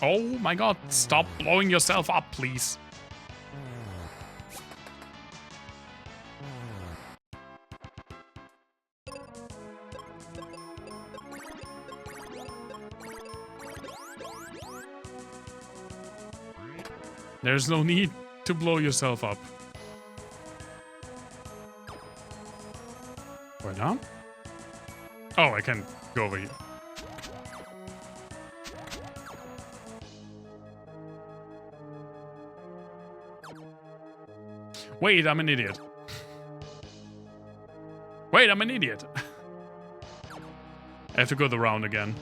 Oh my god, stop blowing yourself up, please. There's no need to blow yourself up. Where now? Oh, I can go over here. Wait, I'm an idiot. Wait, I'm an idiot. I have to go the round again.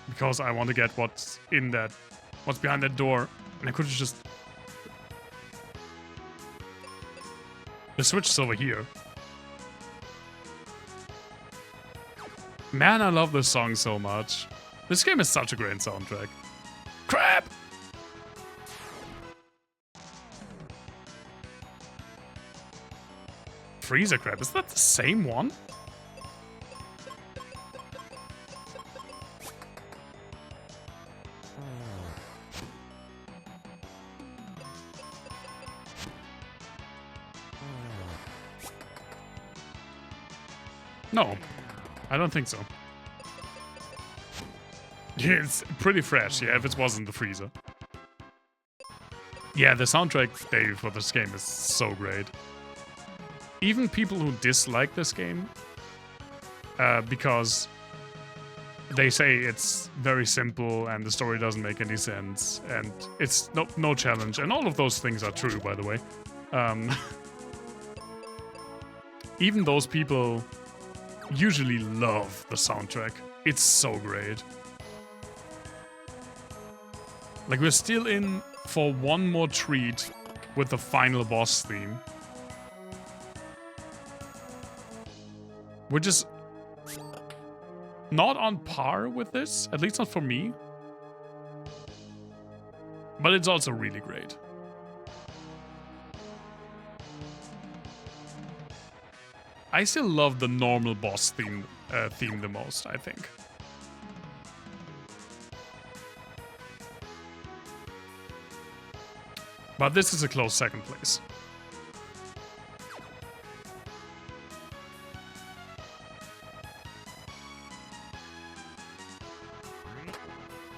Because I want to get what's in that, what's behind that door. And I could have just... The switch is over here. Man, I love this song so much. This game is such a great soundtrack. Crap! Freezer crab, is that the same one? No, I don't think so. It's pretty fresh, yeah, if it wasn't the freezer. Yeah, the soundtrack for this game is so great. Even people who dislike this game, because they say it's very simple and the story doesn't make any sense and it's no challenge, and all of those things are true, by the way. Even those people usually love the soundtrack. It's so great. Like, we're still in for one more treat with the final boss theme. Which is not on par with this, at least not for me. But it's also really great. I still love the normal boss theme the most, I think. But this is a close second place.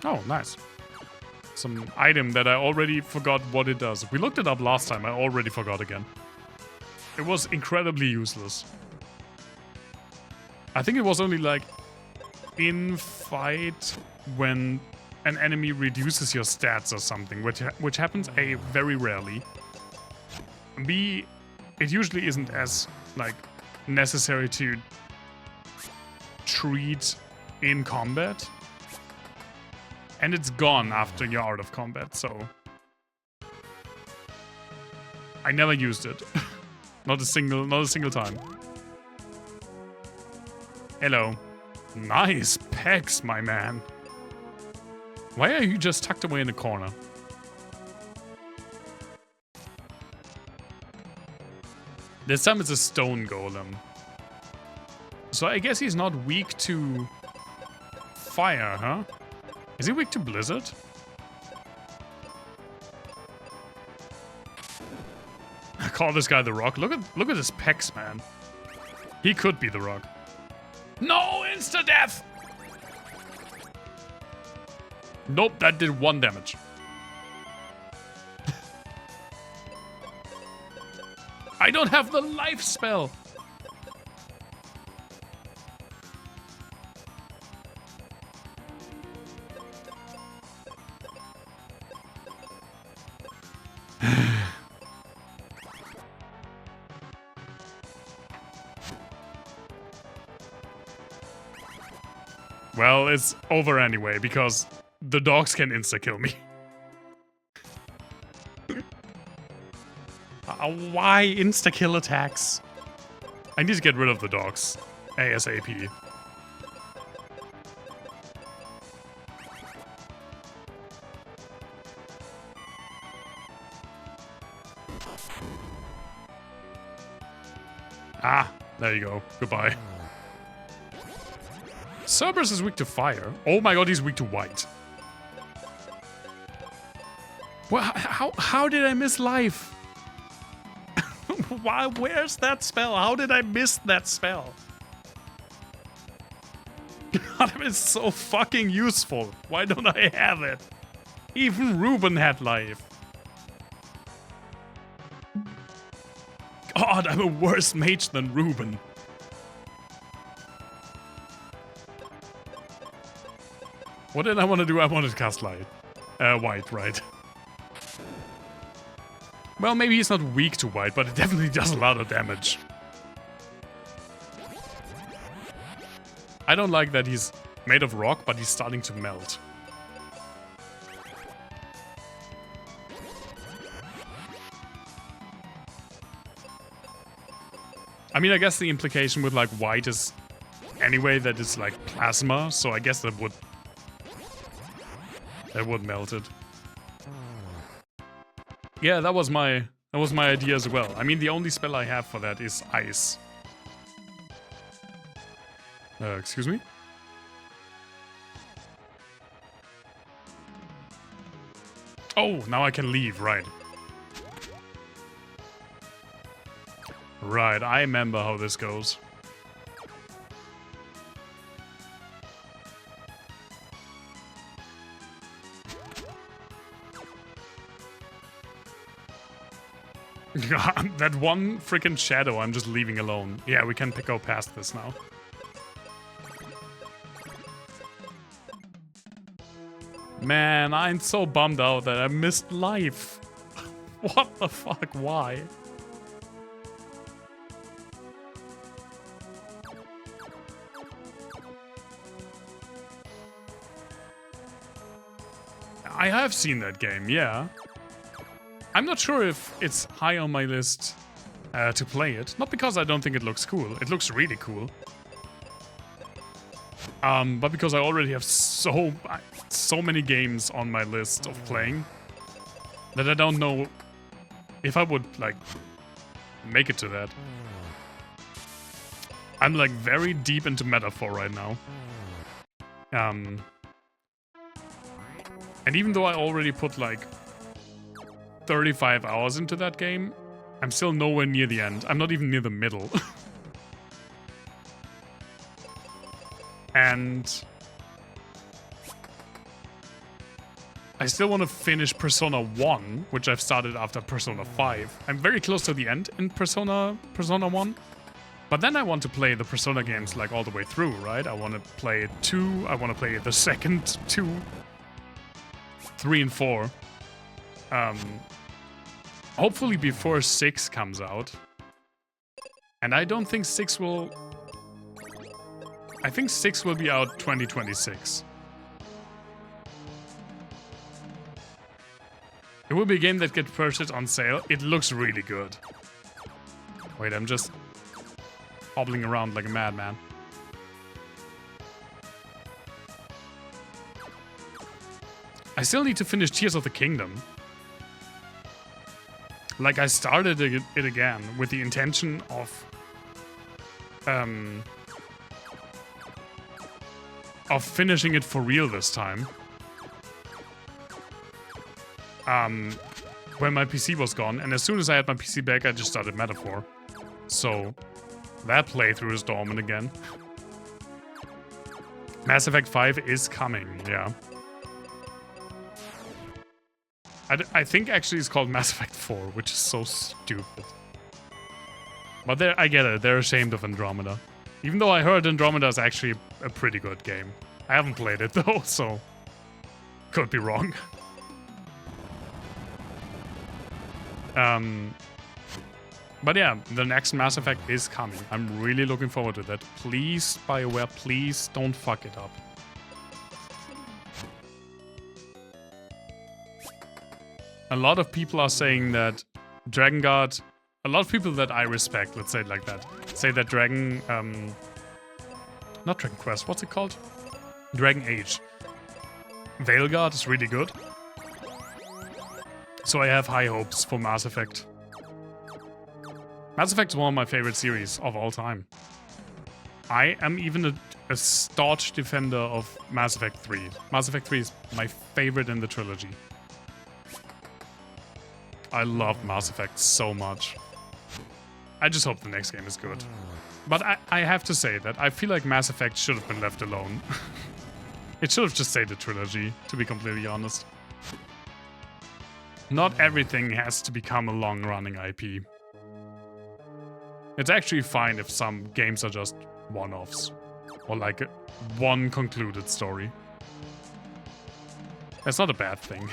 Oh, nice. Some item that I already forgot what it does. We looked it up last time, I already forgot again. It was incredibly useless. I think it was only like in fight when an enemy reduces your stats or something, which happens A, very rarely. B, it usually isn't as like necessary to treat in combat. And it's gone after you're out of combat, so I never used it. Not a single time. Hello. Nice pecs, my man. Why are you just tucked away in the corner? This time it's a stone golem. So I guess he's not weak to fire, huh? Is he weak to blizzard? I call this guy the Rock. Look at his pecs, man. He could be the Rock. No, insta-death! Nope, that did 1 damage. I don't have the life spell. Well, it's over anyway, because the dogs can insta-kill me. Why insta-kill attacks? I need to get rid of the dogs. ASAP. Cerberus is weak to fire. Oh my god, he's weak to white. Well, how did I miss life? Why? Where's that spell? How did I miss that spell? God, it's so fucking useful. Why don't I have it? Even Ruben had life. God, I'm a worse mage than Ruben. What did I want to do? I wanted to cast light. White, right? Well, maybe he's not weak to white, but it definitely does a lot of damage. I don't like that he's made of rock, but he's starting to melt. I mean, I guess the implication with, like, white is anyway that it's, like, plasma, so I guess that would melt it. Yeah, that was my idea as well. I mean, the only spell I have for that is ice. Excuse me? Oh, now I can leave, right. Right, I remember how this goes. That one freaking shadow I'm just leaving alone. Yeah, we can go past this now. Man, I'm so bummed out that I missed life. What the fuck? Why? I have seen that game, yeah. I'm not sure if it's high on my list to play it. Not because I don't think it looks cool. It looks really cool. But because I already have so many games on my list of playing that I don't know if I would, like, make it to that. I'm, like, very deep into Metaphor right now. And even though I already put, like, 35 hours into that game, I'm still nowhere near the end. I'm not even near the middle. And I still want to finish Persona 1, which I've started after Persona 5. I'm very close to the end in Persona 1. But then I want to play the Persona games, like, all the way through, right? I want to play 2, I want to play the second 2, 3 and 4. Hopefully before 6 comes out. And I don't think 6 will... I think 6 will be out 2026. It will be a game that gets purchased on sale. It looks really good. Wait, I'm just hobbling around like a madman. I still need to finish Tears of the Kingdom. Like, I started it again with the intention of finishing it for real this time. When my PC was gone, and as soon as I had my PC back, I just started Metaphor. So, that playthrough is dormant again. Mass Effect 5 is coming, yeah. I think actually it's called Mass Effect 4, which is so stupid. But I get it, they're ashamed of Andromeda. Even though I heard Andromeda is actually a pretty good game. I haven't played it though, so could be wrong. But yeah, the next Mass Effect is coming. I'm really looking forward to that. Please, BioWare, please don't fuck it up. A lot of people are saying that Dragon Guard... A lot of people that I respect, let's say it like that, say that Dragon... not Dragon Quest, what's it called? Dragon Age. Veilguard is really good. So I have high hopes for Mass Effect. Mass Effect is one of my favorite series of all time. I am even a staunch defender of Mass Effect 3. Mass Effect 3 is my favorite in the trilogy. I love Mass Effect so much. I just hope the next game is good. But I have to say that I feel like Mass Effect should have been left alone. It should have just stayed a trilogy, to be completely honest. Not everything has to become a long-running IP. It's actually fine if some games are just one-offs. Or like one concluded story. That's not a bad thing.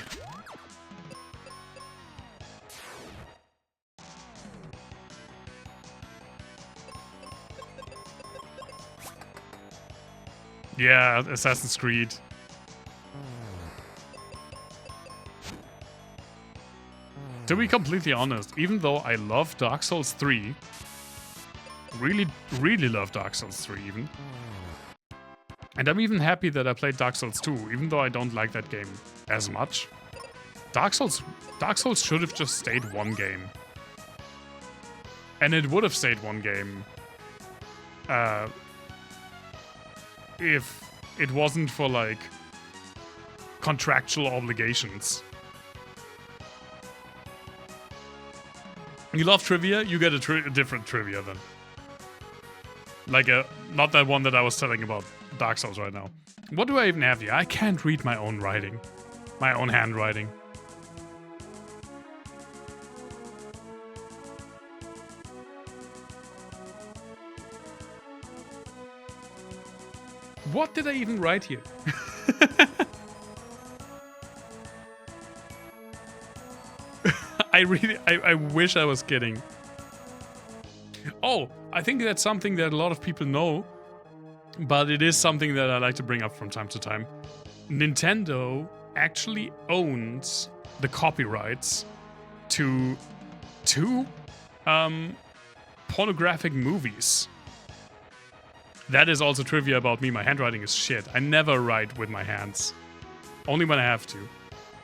Yeah, Assassin's Creed. To be completely honest, even though I love Dark Souls 3, really love Dark Souls 3 even, and I'm even happy that I played Dark Souls 2, even though I don't like that game as much. Dark Souls should have just stayed one game. And it would have stayed one game if it wasn't for, like, contractual obligations. You love trivia? You get a different trivia then. Like not that one that I was telling about Dark Souls right now. What do I even have here? I can't read my own writing. My own handwriting. What did I even write here? I wish I was kidding. Oh, I think that's something that a lot of people know, but it is something that I like to bring up from time to time. Nintendo actually owns the copyrights to two pornographic movies. That is also trivia about me. My handwriting is shit. I never write with my hands. Only when I have to.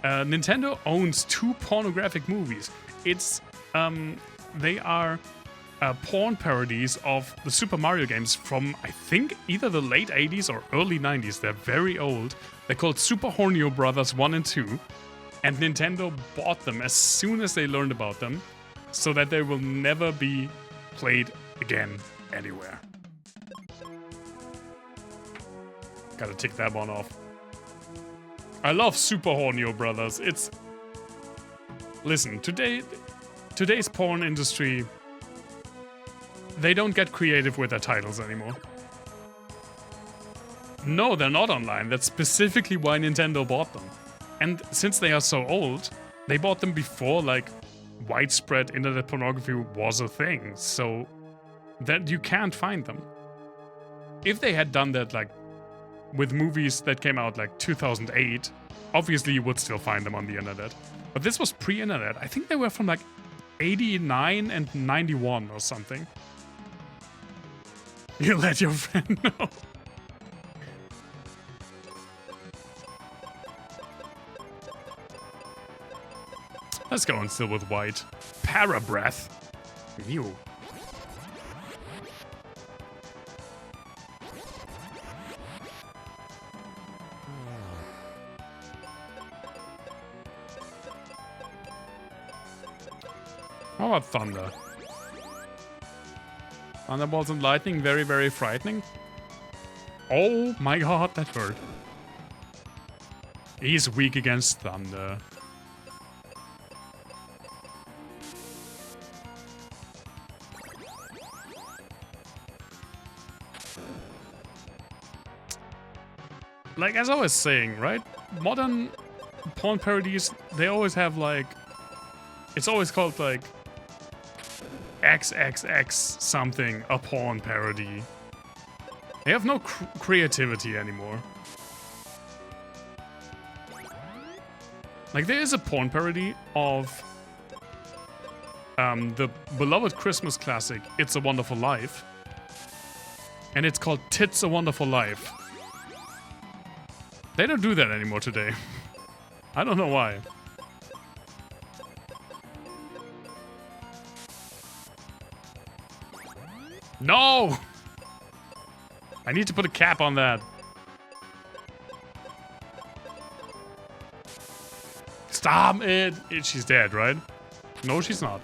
Nintendo owns two pornographic movies. It's, they are porn parodies of the Super Mario games from, I think, either the late 80s or early 90s. They're very old. They're called Super Hornio Brothers 1 and 2. And Nintendo bought them as soon as they learned about them, so that they will never be played again anywhere. Gotta tick that one off. I love Super Hornio Brothers. It's... Listen, today's porn industry, they don't get creative with their titles anymore. No, they're not online. That's specifically why Nintendo bought them. And since they are so old, they bought them before, like, widespread internet pornography was a thing. So that you can't find them. If they had done that, like, with movies that came out like 2008, obviously you would still find them on the internet. But this was pre-internet. I think they were from like 89 and 91 or something. You let your friend know. Let's go and still with white. Parabreath. Ew. How about thunder? Thunderbolts and lightning, very, very frightening. Oh my god, that hurt. He's weak against thunder. Like, as I was saying, right? Modern porn parodies, they always have, like... It's always called, like... XXX something, a porn parody. They have no creativity anymore. Like, there is a porn parody of... the beloved Christmas classic, It's a Wonderful Life. And it's called Tits a Wonderful Life. They don't do that anymore today. I don't know why. No! I need to put a cap on that. Stop it! She's dead, right? No, she's not.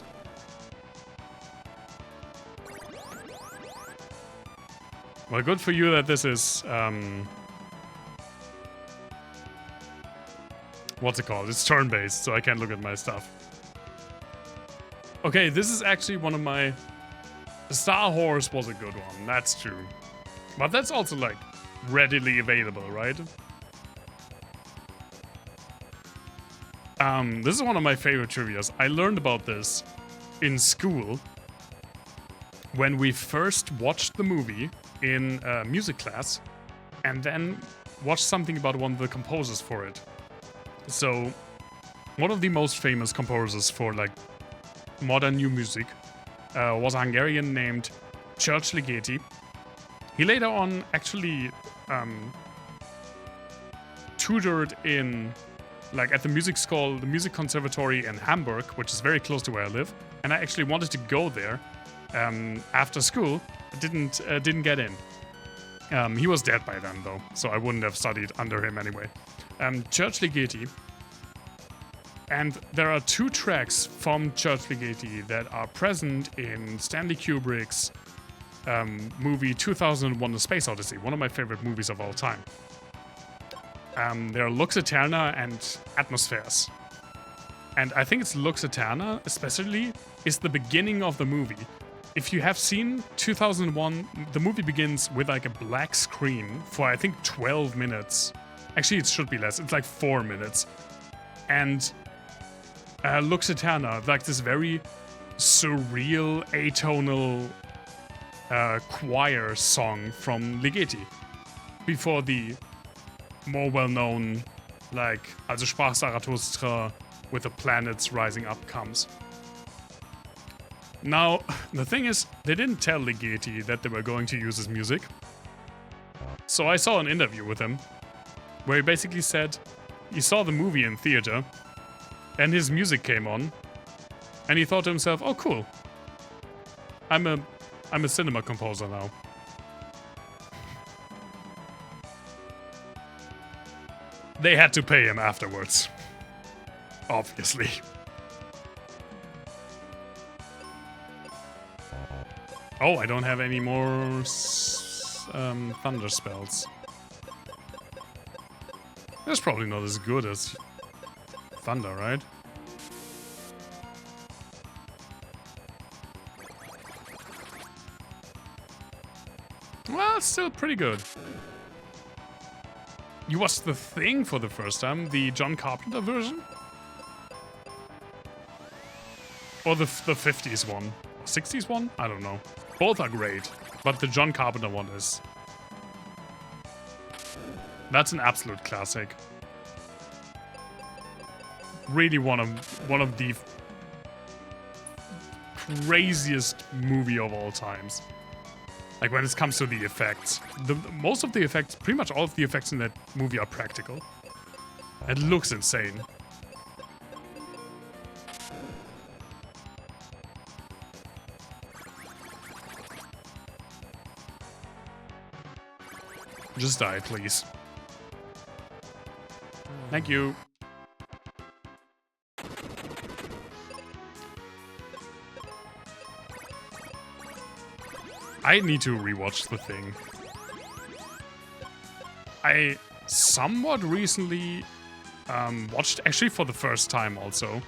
Well, good for you that this is, what's it called? It's turn-based, so I can't look at my stuff. Okay, this is actually one of my... Star Horse was a good one, that's true. But that's also, like, readily available, right? This is one of my favorite trivias. I learned about this in school when we first watched the movie in music class and then watched something about one of the composers for it. So, one of the most famous composers for, like, modern new music was a Hungarian named Church Ligeti. He later on actually tutored in, like, at the music school, the music conservatory in Hamburg, which is very close to where I live. And I actually wanted to go there after school, but didn't get in. He was dead by then, though, so I wouldn't have studied under him anyway. Church Ligeti. And there are 2 tracks from Church Ligeti that are present in Stanley Kubrick's movie 2001: A Space Odyssey, one of my favorite movies of all time. There are Lux Eterna and Atmospheres. And I think it's Lux Eterna, especially, is the beginning of the movie. If you have seen 2001, the movie begins with like a black screen for I think 12 minutes. Actually, it should be less. It's like 4 minutes. And Lux Eterna, like this very surreal, atonal choir song from Ligeti. Before the more well-known, like, Also sprach Zarathustra with the planets rising up comes. Now, the thing is, they didn't tell Ligeti that they were going to use his music. So I saw an interview with him, where he basically said he saw the movie in theater, and his music came on, and he thought to himself, oh cool, I'm a cinema composer now. They had to pay him afterwards. Obviously. Oh, I don't have any more thunder spells. That's probably not as good as thunder, right? Well, it's still pretty good. You watched The Thing for the first time, the John Carpenter version? Or the 50s one? 60s one? I don't know. Both are great, but the John Carpenter one is... That's an absolute classic. Really one of the craziest movie of all times. Like, when it comes to the effects. Most of the effects, pretty much all of the effects in that movie are practical. It looks insane. Just die, please. Thank you. I need to rewatch The Thing. I somewhat recently watched, actually for the first time also.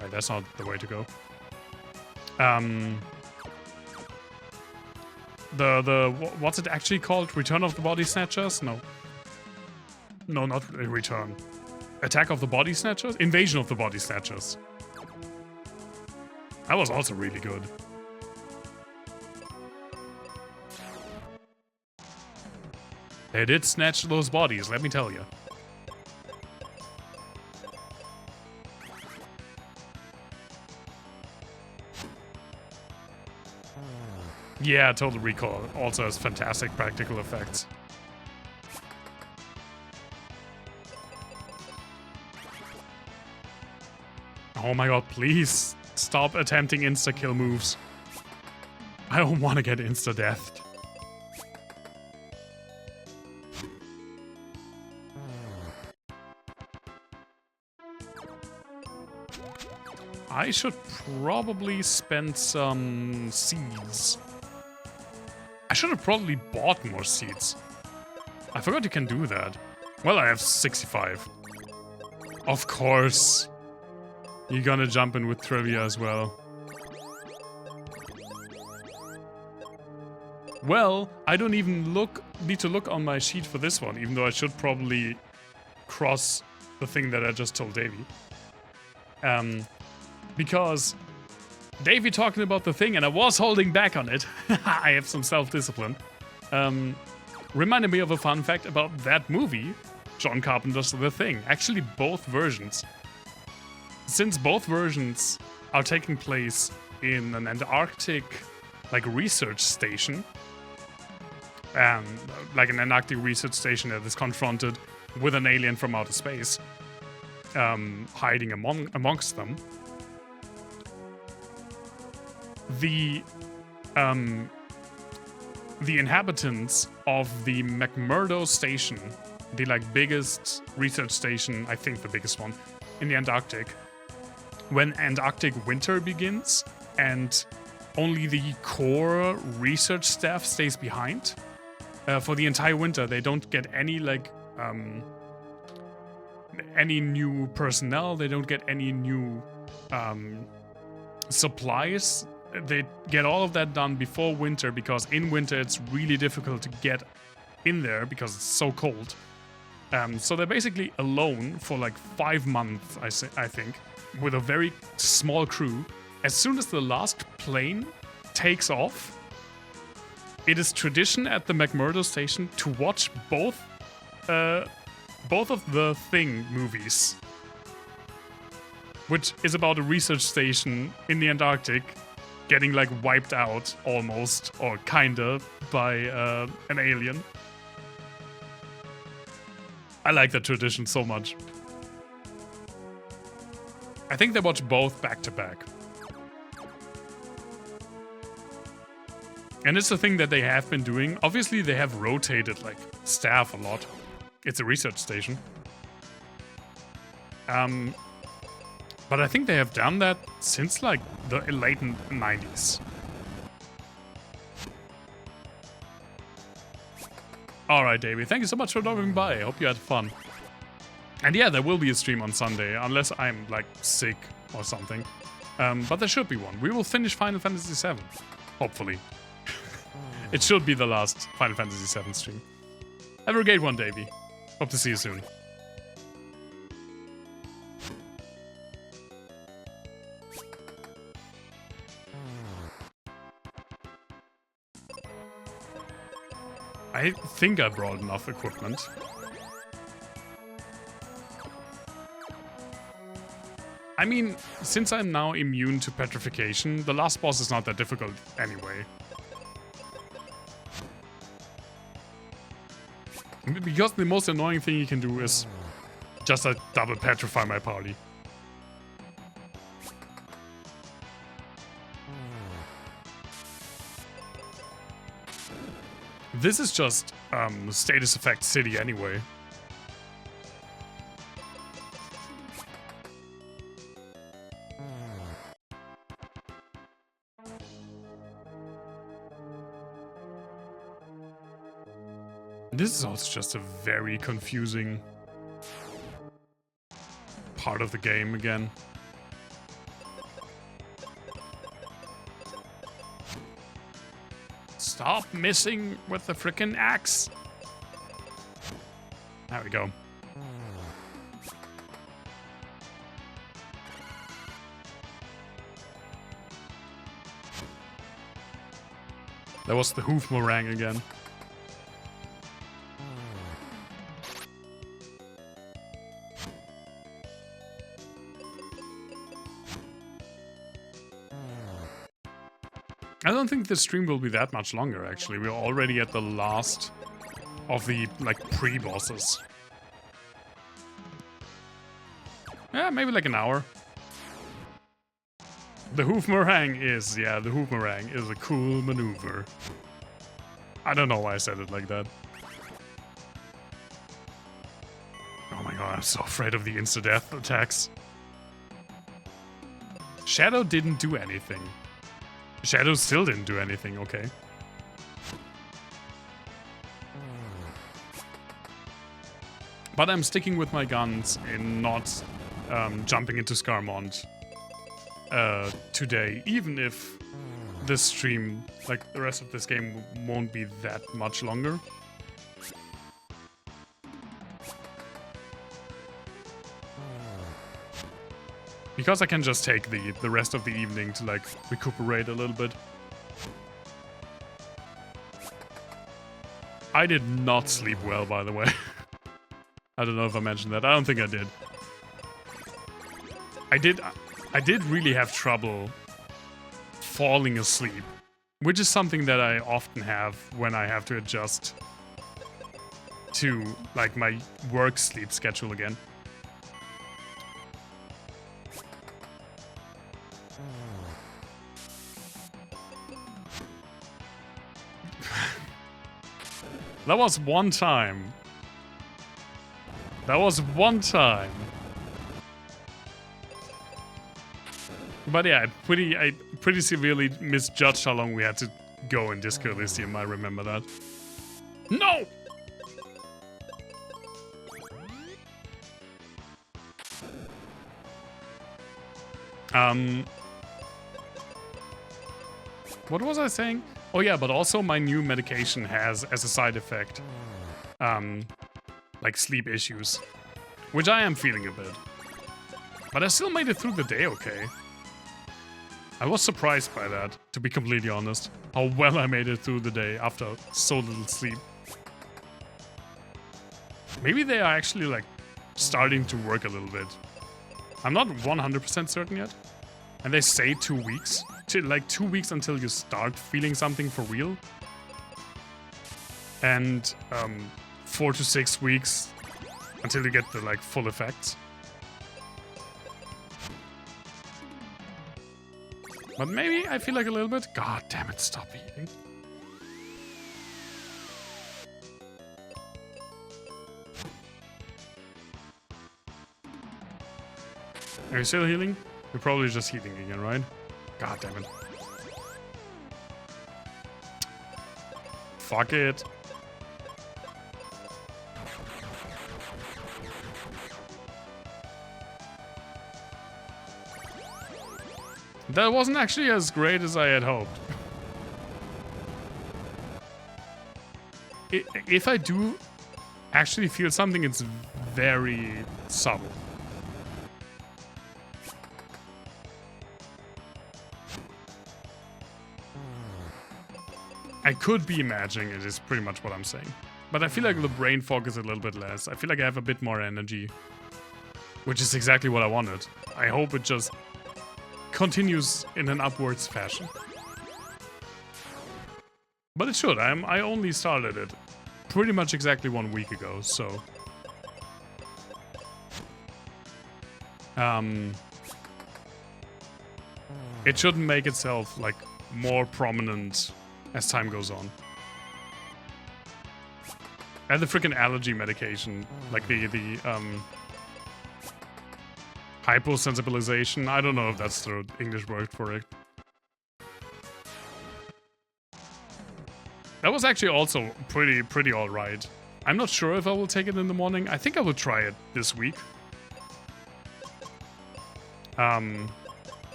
Wait, that's not the way to go. What's it actually called? Return of the Body Snatchers? No. No, not Return. Attack of the Body Snatchers? Invasion of the Body Snatchers. That was also really good. They did snatch those bodies, let me tell you. Yeah, Total Recall also has fantastic practical effects. Oh my god, please stop attempting insta-kill moves. I don't want to get insta-deathed. I should probably spend some seeds. I should have probably bought more seeds. I forgot you can do that. Well, I have 65. Of course. You're gonna jump in with trivia as well. Well, I don't even need to look on my sheet for this one, even though I should probably cross the thing that I just told Davey. Because Davey talking about the thing and I was holding back on it. I have some self-discipline. Reminded me of a fun fact about that movie, John Carpenter's The Thing. Actually, both versions. Since both versions are taking place in an Antarctic, like, research station, like an Antarctic research station that is confronted with an alien from outer space, hiding amongst them. The inhabitants of the McMurdo station, the like biggest research station, I think the biggest one in the Antarctic, when Antarctic winter begins and only the core research staff stays behind for the entire winter, they don't get any like any new personnel, they don't get any new supplies. They get all of that done before winter, because in winter it's really difficult to get in there because it's so cold. So they're basically alone for like 5 months, I think, with a very small crew. As soon as the last plane takes off, it is tradition at the McMurdo station to watch both of the Thing movies, which is about a research station in the Antarctic getting like wiped out almost, or kinda, by an alien. I like that tradition so much. I think they watch both back to back. And it's a thing that they have been doing. Obviously, they have rotated like staff a lot. It's a research station. But I think they have done that since like the late 90s. Alright, Davey, thank you so much for dropping by. I hope you had fun. And yeah, there will be a stream on Sunday, unless I'm like sick or something. But there should be one. We will finish Final Fantasy VII, hopefully. It should be the last Final Fantasy VII stream. Have a great one, Davey. Hope to see you soon. I think I brought enough equipment. I mean, since I'm now immune to petrification, the last boss is not that difficult anyway. Because the most annoying thing you can do is just double petrify my party. This is just status effect city anyway. This is also just a very confusing part of the game again. Stop missing with the frickin' axe. There we go. That was the hoof meringue again. I don't think the stream will be that much longer, actually. We're already at the last of the, like, pre-bosses. Yeah, maybe like an hour. The hoof meringue is, yeah, the hoof meringue is a cool maneuver. I don't know why I said it like that. Oh my god, I'm so afraid of the insta-death attacks. Shadow didn't do anything. Shadow still didn't do anything, okay. But I'm sticking with my guns in not jumping into Scarmont today, even if this stream, like the rest of this game, won't be that much longer. Because I can just take the rest of the evening to like recuperate a little bit. I did not sleep well, by the way. I don't know if I mentioned that. I don't think I did. I did really have trouble falling asleep, which is something that I often have when I have to adjust to like my work sleep schedule again. That was one time. That was one time. But yeah, I pretty severely misjudged how long we had to go in Disco Elysium, I remember that. No! What was I saying? Oh yeah, but also my new medication has, as a side effect, like sleep issues. Which I am feeling a bit. But I still made it through the day okay. I was surprised by that, to be completely honest. How well I made it through the day after so little sleep. Maybe they are actually like starting to work a little bit. I'm not 100% certain yet. And they say 2 weeks. Like 2 weeks until you start feeling something for real. And 4 to 6 weeks until you get the like full effects. But maybe I feel like a little bit. God damn it, stop eating. Are you still healing? You're probably just healing again, right? God damn it. Fuck it. That wasn't actually as great as I had hoped. If I do actually feel something, it's very subtle. I could be imagining it is pretty much what I'm saying. But I feel like the brain fog is a little bit less. I feel like I have a bit more energy. Which is exactly what I wanted. I hope it just continues in an upwards fashion. But it should. I only started it pretty much exactly 1 week ago, so... it shouldn't make itself, like, more prominent as time goes on. And the freaking allergy medication, like the hyposensibilization. I don't know if that's the English word for it. That was actually also pretty alright. I'm not sure if I will take it in the morning. I think I will try it this week.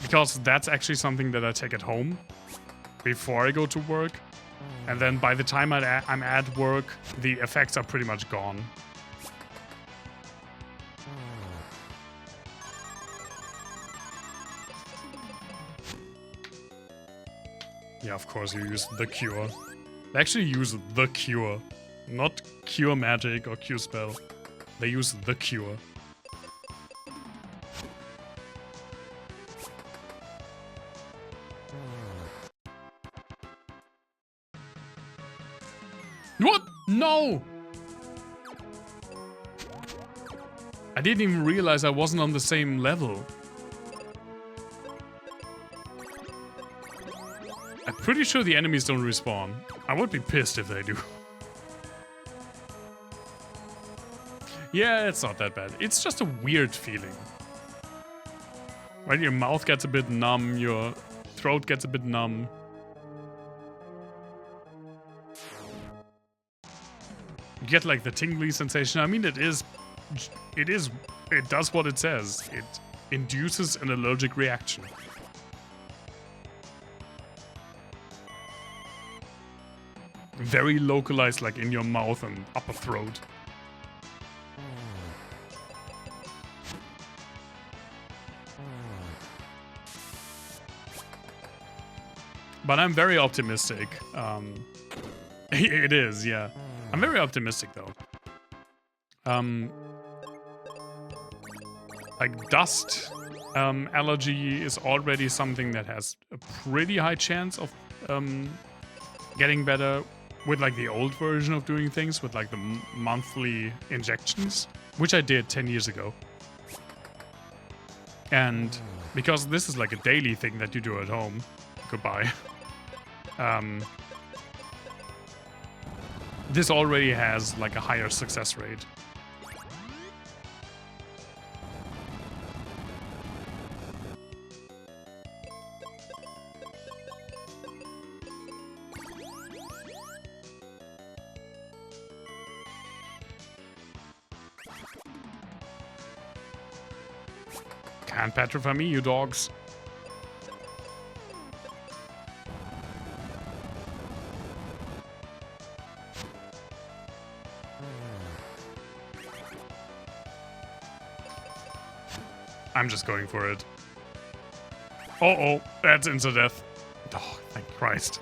Because that's actually something that I take at home before I go to work. And then by the time I'm at work, the effects are pretty much gone. Yeah, of course you use the cure. They actually use the cure. Not cure magic or cure spell. They use the cure. What? No! I didn't even realize I wasn't on the same level. I'm pretty sure the enemies don't respawn. I would be pissed if they do. Yeah, it's not that bad. It's just a weird feeling. Right, your mouth gets a bit numb, your throat gets a bit numb. You get like the tingly sensation. I mean, it does what it says. It induces an allergic reaction. Very localized, like in your mouth and upper throat. But I'm very optimistic. It is, yeah. I'm very optimistic though. Like dust allergy is already something that has a pretty high chance of getting better with like the old version of doing things with like the monthly injections, which I did 10 years ago. And because this is like a daily thing that you do at home, goodbye. This already has like a higher success rate. Can't petrify me, you dogs. I'm just going for it. Uh-oh, that's insta-death. Oh, thank Christ.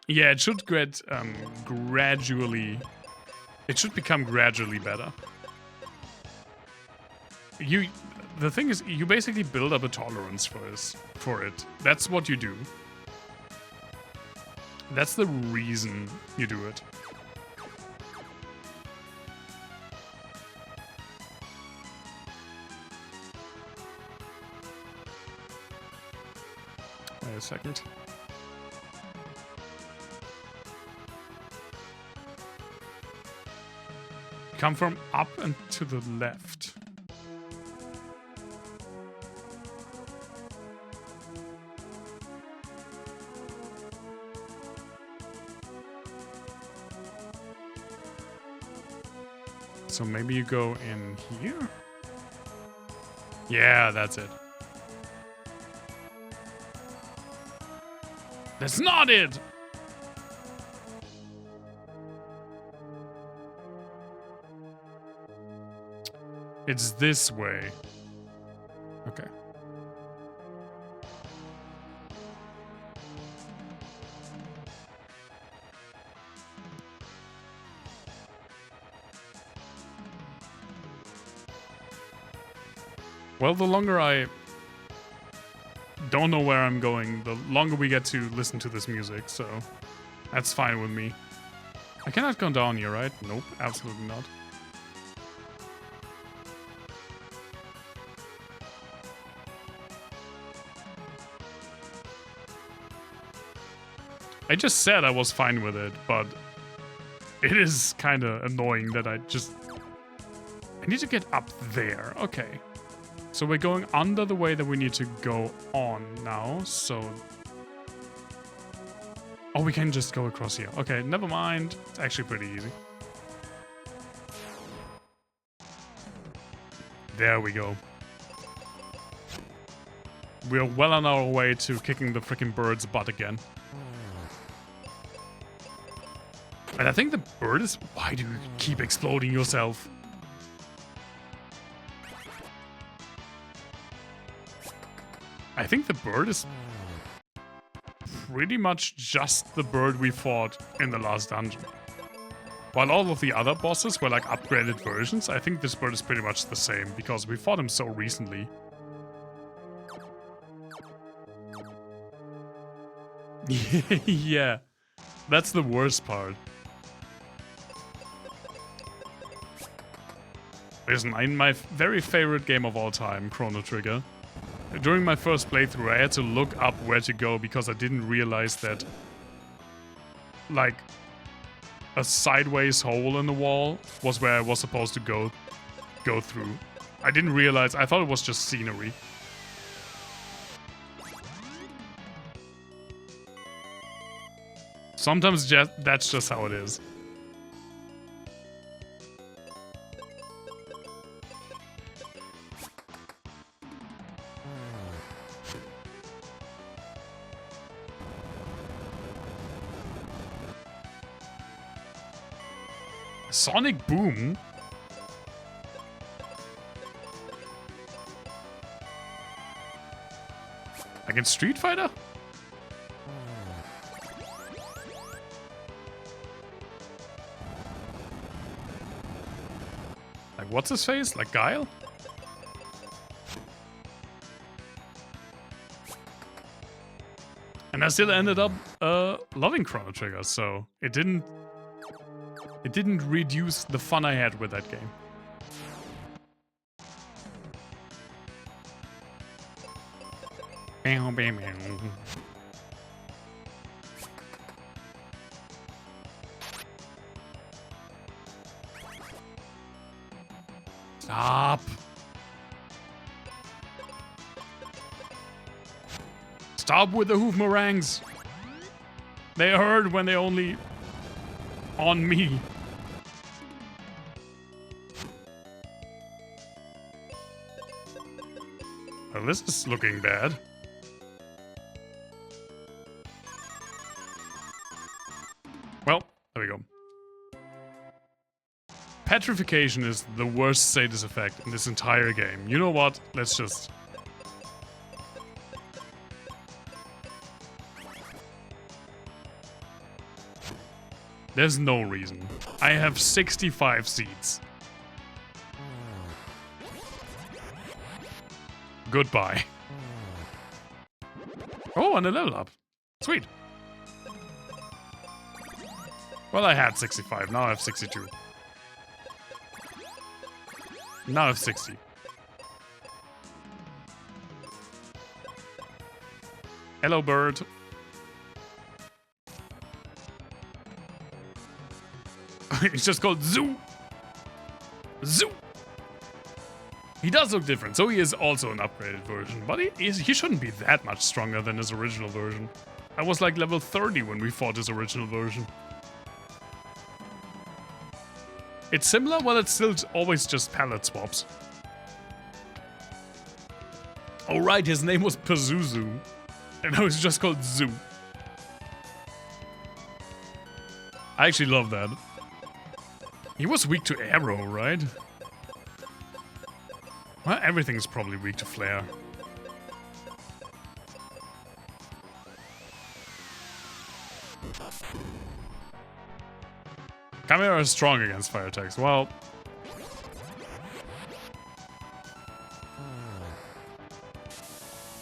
Yeah, it should get gradually... It should become gradually better. The thing is, you basically build up a tolerance for it. That's what you do. That's the reason you do it. Wait a second. Come from up and to the left. So maybe you go in here? Yeah, that's it. That's not it! It's this way. Okay. Well, the longer I don't know where I'm going, the longer we get to listen to this music, so that's fine with me. I cannot go down here, right? Nope, absolutely not. I just said I was fine with it, but it is kind of annoying that I need to get up there. Okay. So we're going under the way that we need to go on now, so... Oh, we can just go across here. Okay, never mind. It's actually pretty easy. There we go. We're well on our way to kicking the freaking bird's butt again. And I think the bird is... Why do you keep exploding yourself? I think the bird is pretty much just the bird we fought in the last dungeon. While all of the other bosses were like upgraded versions, I think this bird is pretty much the same, because we fought him so recently. Yeah, that's the worst part. Listen, in my very favorite game of all time, Chrono Trigger, during my first playthrough, I had to look up where to go because I didn't realize that, like, a sideways hole in the wall was where I was supposed to go go through. I didn't realize. I thought it was just scenery. Sometimes that's just how it is. Sonic Boom? Like in Street Fighter? Like what's his face? Like Guile? And I still ended up loving Chrono Trigger, so it didn't reduce the fun I had with that game. Stop. Stop with the hoof meringues. They hurt when they only on me. Well, this is looking bad. Well, there we go. Petrification is the worst status effect in this entire game. You know what? Let's just... There's no reason. I have 65 seeds. Goodbye. Oh, and a level up. Sweet. Well, I had 65. Now I have 62. Now I have 60. Hello, bird. It's just called Zoo. Zoo. He does look different, so he is also an upgraded version, but he shouldn't be that much stronger than his original version. I was like level 30 when we fought his original version. It's similar, well, it's still always just palette swaps. Oh right, his name was Pazuzu, and now it's just called Zoo. I actually love that. He was weak to arrow, right? Well, everything's probably weak to flare. Chimera is strong against fire attacks. Well...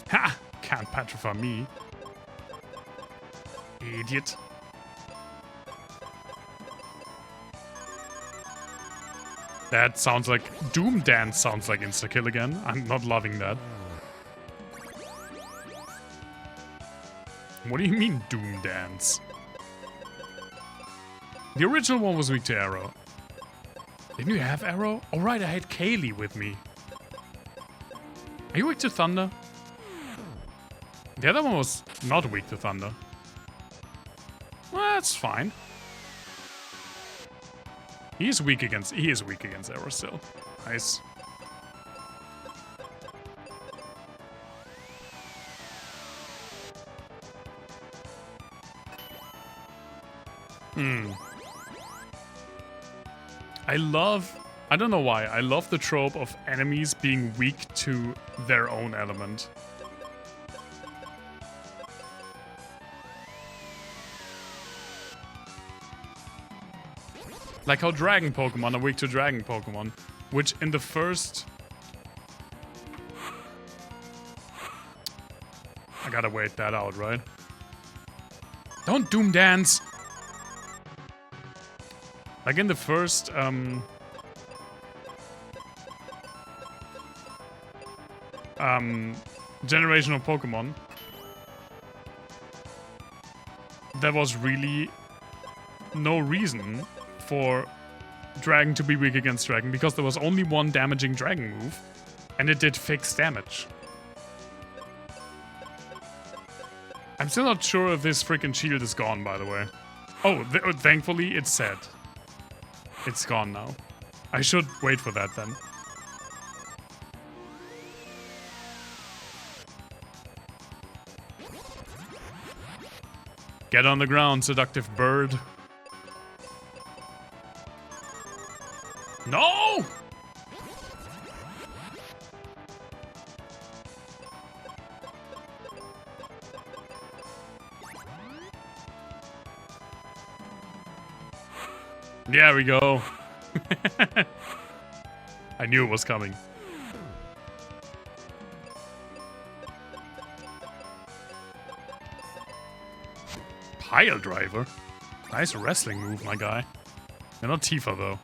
Ha! Can't petrify me. Idiot. That sounds like... Doom Dance sounds like insta-kill again. I'm not loving that. What do you mean, Doom Dance? The original one was weak to arrow. Didn't you have arrow? Oh right, I had Kaylee with me. Are you weak to thunder? The other one was not weak to thunder. Well, that's fine. He is weak against arrow still. Nice. I don't know why, I love the trope of enemies being weak to their own element. Like how dragon Pokemon are weak to dragon Pokemon, which in the first... I gotta wait that out, right? Don't Doom Dance! Like in the first, generation of Pokemon, there was really no reason for dragon to be weak against dragon because there was only one damaging dragon move, and it did fixed damage. I'm still not sure if this freaking shield is gone, by the way. Oh, thankfully it's said. It's gone now. I should wait for that then. Get on the ground, seductive bird. No! There we go. I knew it was coming. Pile driver? Nice wrestling move, my guy. You're not Tifa, though.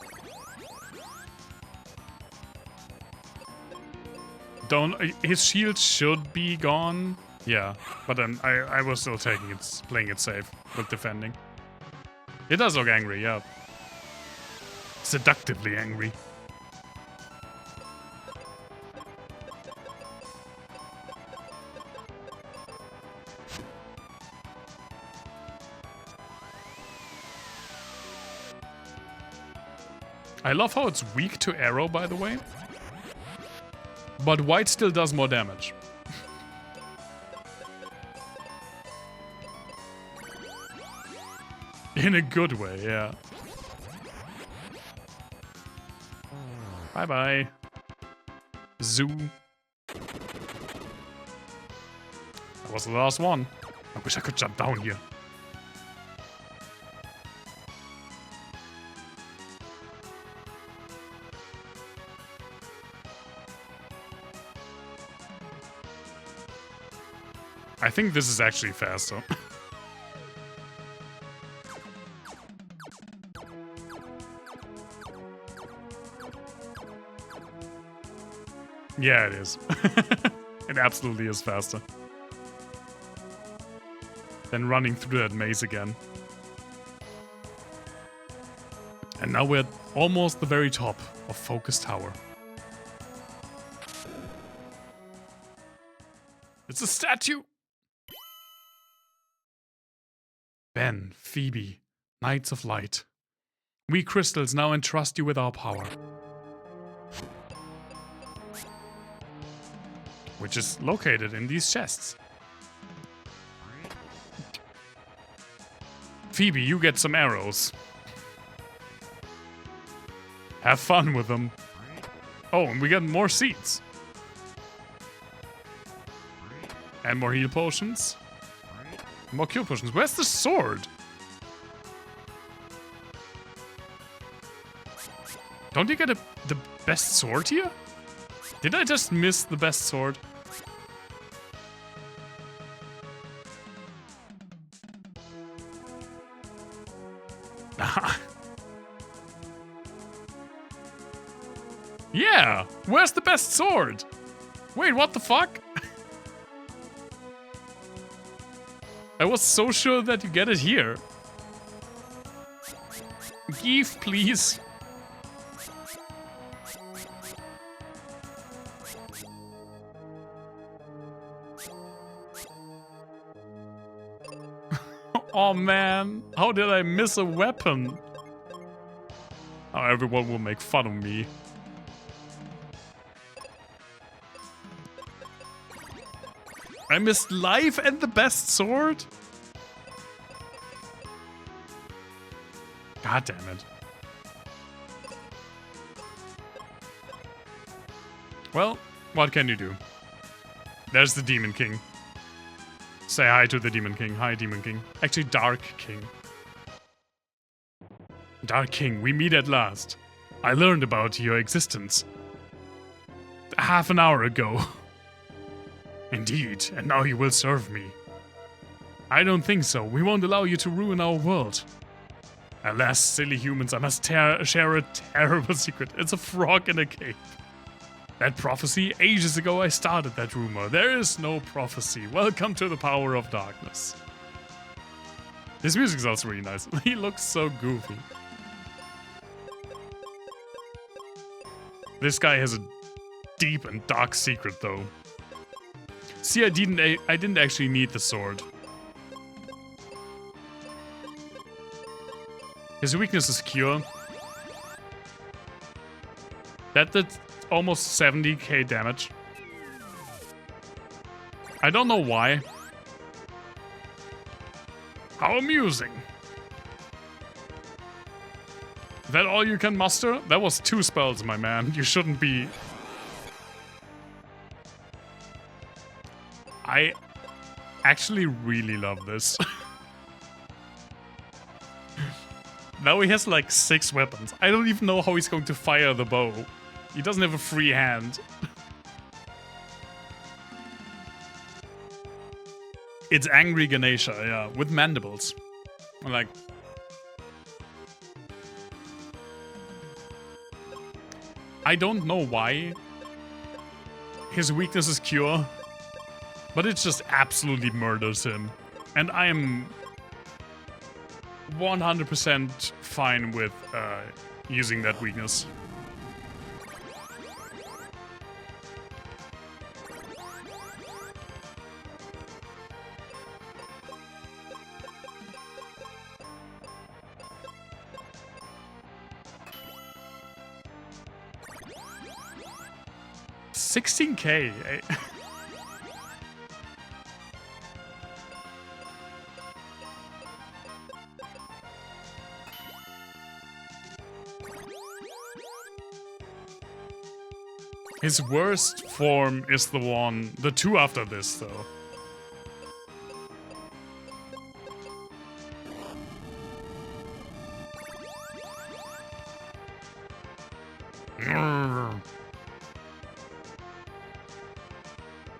His shield should be gone. Yeah, but then I was still playing it safe with defending. It does look angry, yeah. Seductively angry. I love how it's weak to arrow, by the way. But white still does more damage. In a good way, yeah. Bye-bye. Zoo. That was the last one. I wish I could jump down here. I think this is actually faster. Yeah, it is. It absolutely is faster than running through that maze again. And now we're at almost the very top of Focus Tower. It's a statue! Ben, Phoebe, Knights of Light. We crystals now entrust you with our power. Which is located in these chests. Phoebe, you get some arrows. Have fun with them. Oh, and we get more seeds. And more heal potions. More cure potions. Where's the sword? Don't you get the best sword here? Did I just miss the best sword? Yeah! Where's the best sword? Wait, what the fuck? I was so sure that you get it here. Give, please. Oh man, how did I miss a weapon? Oh, everyone will make fun of me. I missed life and the best sword? God damn it. Well, what can you do? There's the Demon King. Say hi to the Demon King. Hi, Demon King. Actually, Dark King. Dark King, we meet at last. I learned about your existence half an hour ago. Indeed, and now you will serve me. I don't think so. We won't allow you to ruin our world. Alas, silly humans, I must share a terrible secret. It's a frog in a cave. That prophecy? Ages ago I started that rumor. There is no prophecy. Welcome to the power of darkness. This music is also really nice. He looks so goofy. This guy has a deep and dark secret, though. See, I didn't actually need the sword. His weakness is cure. That did almost 70k damage. I don't know why. How amusing. That all you can muster? That was 2 spells, my man. You shouldn't be... I actually really love this. Now he has like 6 weapons. I don't even know how he's going to fire the bow. He doesn't have a free hand. It's Angry Ganesha, yeah, with mandibles. Like... I don't know why his weakness is cure, but it just absolutely murders him. And I am 100% fine with using that weakness. $16k. His worst form is the 2 after this, though.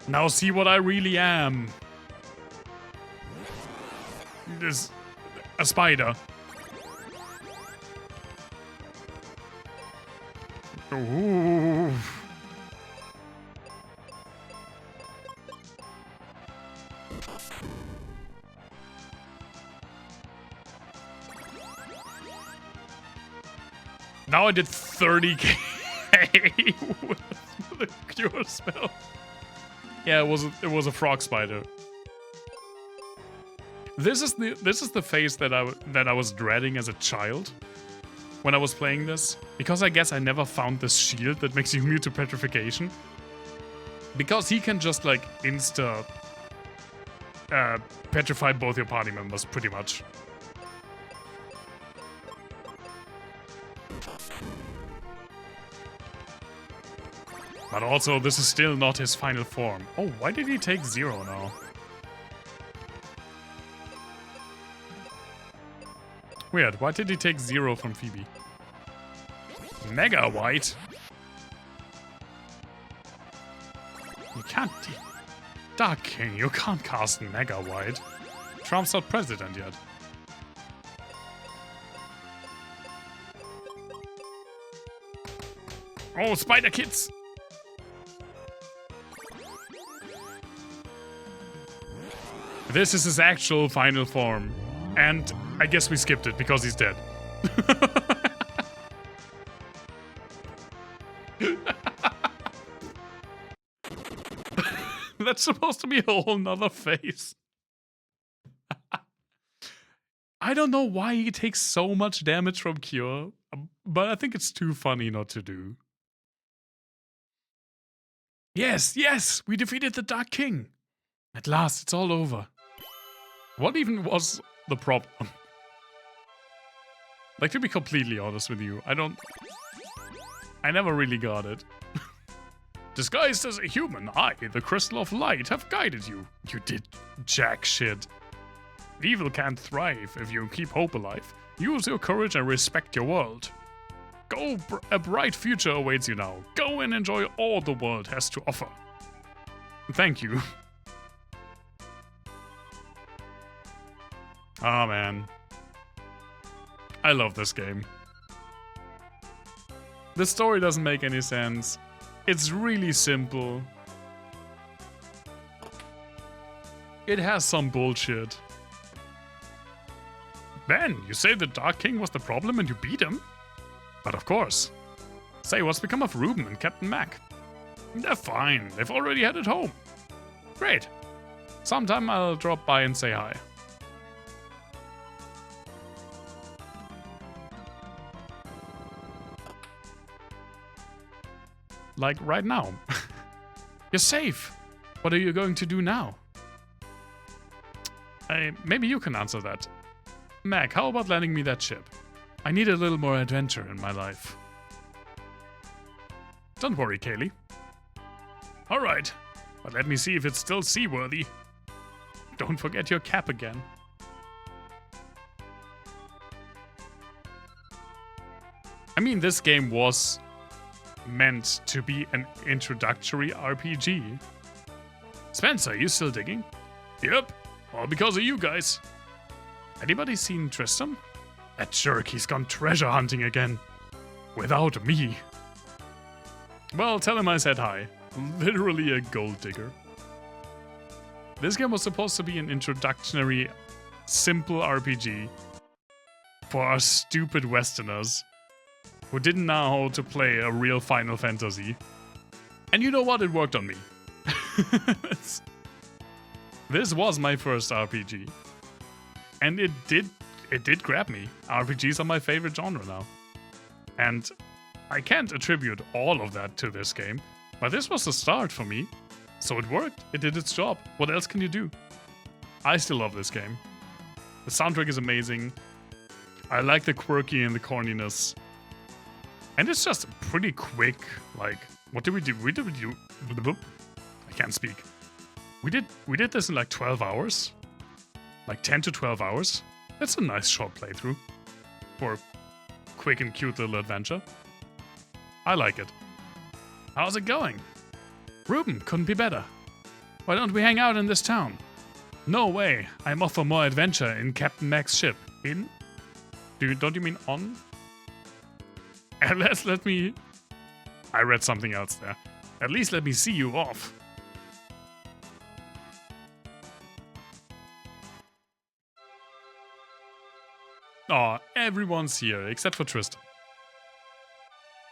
Now see what I really am. This... a spider. Ooh. Now I did 30k with the cure spell. Yeah, it was a frog spider. This is the phase that I was dreading as a child when I was playing this, because I guess I never found this shield that makes you immune to petrification. Because he can just like insta petrify both your party members pretty much. But also, this is still not his final form. Oh, why did he take 0 now? Weird, why did he take 0 from Phoebe? Mega White? You can't... Dark King, you can't cast Mega White. Trump's not president yet. Oh, Spider Kids! This is his actual final form. And I guess we skipped it because he's dead. That's supposed to be a whole nother phase. I don't know why he takes so much damage from Cure, but I think it's too funny not to do. Yes, yes, we defeated the Dark King. At last, it's all over. What even was the problem? Like, to be completely honest with you, I never really got it. Disguised as a human, I, the Crystal of Light, have guided you. You did jack shit. Evil can't thrive if you keep hope alive. Use your courage and respect your world. Go, a bright future awaits you now. Go and enjoy all the world has to offer. Thank you. Oh man. I love this game. The story doesn't make any sense. It's really simple. It has some bullshit. Ben, you say the Dark King was the problem and you beat him? But of course. Say, what's become of Ruben and Captain Mac? They're fine. They've already headed home. Great. Sometime I'll drop by and say hi. Like right now. You're safe. What are you going to do now? Maybe you can answer that. Mac, how about lending me that ship? I need a little more adventure in my life. Don't worry, Kaylee. Alright, but let me see if it's still seaworthy. Don't forget your cap again. I mean, this game was meant to be an introductory RPG. Spencer, you still digging? Yep, all because of you guys. Anybody seen Tristan? That jerk, he's gone treasure hunting again. Without me. Well, tell him I said hi. Literally a gold digger. This game was supposed to be an introductory, simple RPG for us stupid Westerners who didn't know how to play a real Final Fantasy. And you know what? It worked on me. This was my first RPG. And it did grab me. RPGs are my favorite genre now. And I can't attribute all of that to this game, but this was the start for me. So it worked. It did its job. What else can you do? I still love this game. The soundtrack is amazing. I like the quirky and the corniness. And it's just pretty quick. Like, what did we do? I can't speak. We did this in like 12 hours. Like 10 to 12 hours. That's a nice short playthrough. For a quick and cute little adventure. I like it. How's it going? Ruben, couldn't be better. Why don't we hang out in this town? No way. I'm off for more adventure in Captain Mac's ship. In? Don't you mean on? At least let me... I read something else there. At least let me see you off. Aw, everyone's here, except for Tristan.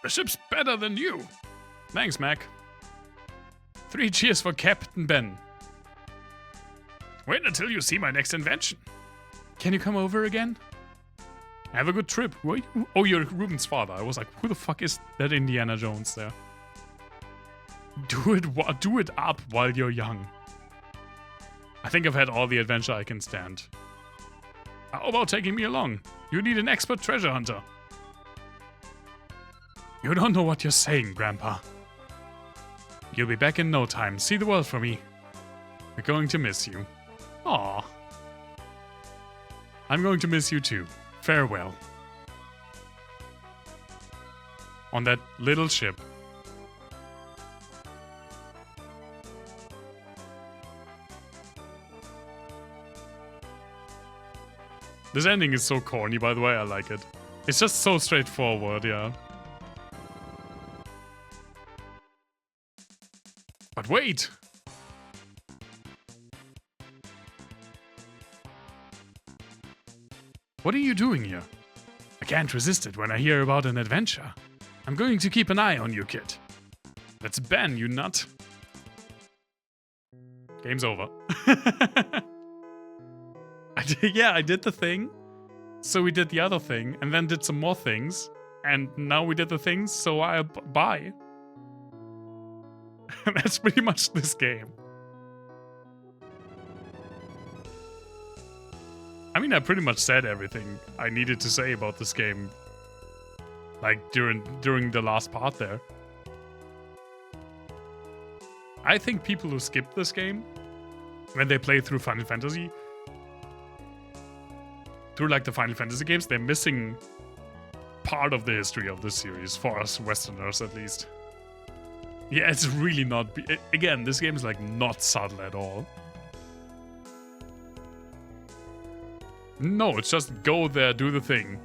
The ship's better than you. Thanks, Mac. 3 cheers for Captain Ben. Wait until you see my next invention. Can you come over again? Have a good trip. Who are you? Oh, you're Ruben's father. I was like, who the fuck is that Indiana Jones there? Do it up while you're young. I think I've had all the adventure I can stand. How about taking me along? You need an expert treasure hunter. You don't know what you're saying, Grandpa. You'll be back in no time. See the world for me. We're going to miss you. Aww. I'm going to miss you too. Farewell. On that little ship. This ending is so corny, by the way, I like it. It's just so straightforward, yeah. But wait! What are you doing here? I can't resist it when I hear about an adventure. I'm going to keep an eye on you, kid. That's Ben, you nut. Game's over. I did the thing. So we did the other thing, and then did some more things. And now we did the things, so bye. That's pretty much this game. I mean, I pretty much said everything I needed to say about this game. Like, during the last part there. I think people who skip this game, when they play through Final Fantasy, through like the Final Fantasy games, they're missing part of the history of this series, for us Westerners at least. Yeah, it's really not... Again, this game is like not subtle at all. No, it's just go there, do the thing.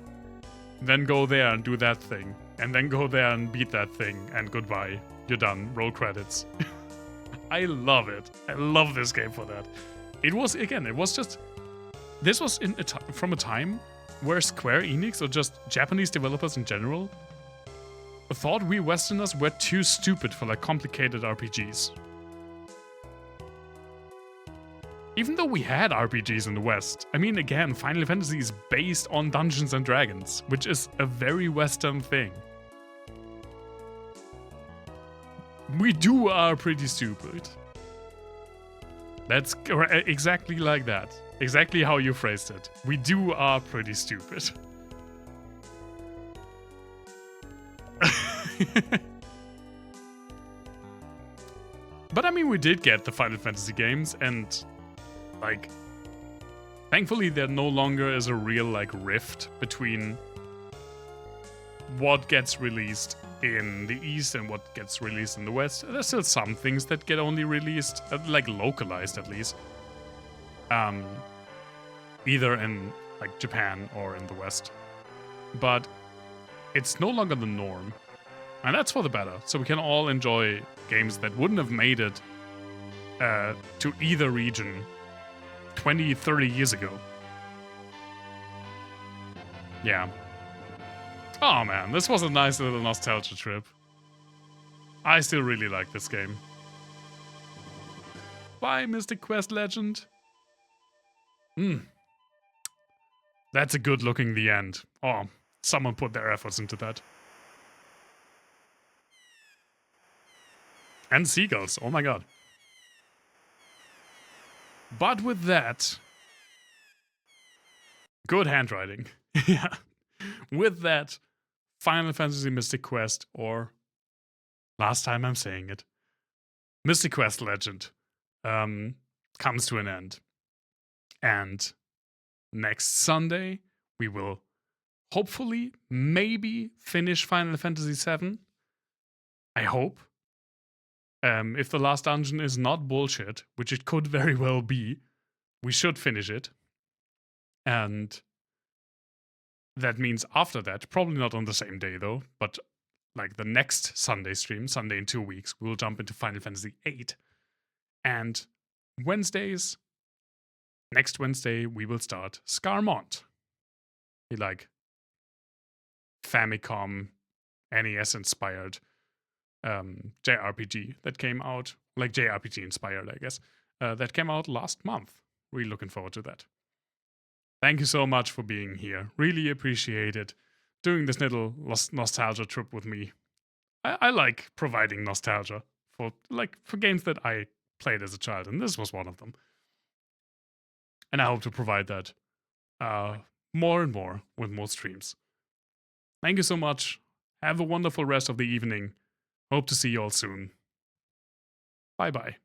Then go there and do that thing. And then go there and beat that thing. And goodbye. You're done. Roll credits. I love it. I love this game for that. It was, again, it was just... This was from a time where Square Enix, or just Japanese developers in general, thought we Westerners were too stupid for like complicated RPGs. Even though we had RPGs in the West, I mean, again, Final Fantasy is based on Dungeons and Dragons, which is a very Western thing. We are pretty stupid. That's exactly like that. Exactly how you phrased it. We are pretty stupid. But I mean, we did get the Final Fantasy games, and like, thankfully there no longer is a real like rift between what gets released in the East and what gets released in the West. There's still some things that get only released, like localized at least, either in like Japan or in the West. But it's no longer the norm, and that's for the better. So we can all enjoy games that wouldn't have made it to either region 20, 30 years ago. Yeah. Oh man, this was a nice little nostalgia trip. I still really like this game. Bye, Mystic Quest Legend. That's a good looking the end. Oh, someone put their efforts into that. And seagulls, oh my god. But with that... Good handwriting. Yeah. With that, Final Fantasy Mystic Quest, or last time I'm saying it, Mystic Quest Legend, comes to an end. And next Sunday, we will hopefully, maybe finish Final Fantasy VII. I hope. If the last dungeon is not bullshit, which it could very well be, we should finish it. And that means after that, probably not on the same day though, but like the next Sunday stream, Sunday in 2 weeks, we'll jump into Final Fantasy VIII. And Wednesdays, next Wednesday, we will start Scarmont. Like Famicom, NES-inspired JRPG that came out, like JRPG-inspired, I guess, that came out last month. Really looking forward to that. Thank you so much for being here. Really appreciate it. Doing this little nostalgia trip with me. I like providing nostalgia for games that I played as a child, and this was one of them. And I hope to provide that more and more with more streams. Thank you so much. Have a wonderful rest of the evening. Hope to see you all soon. Bye bye.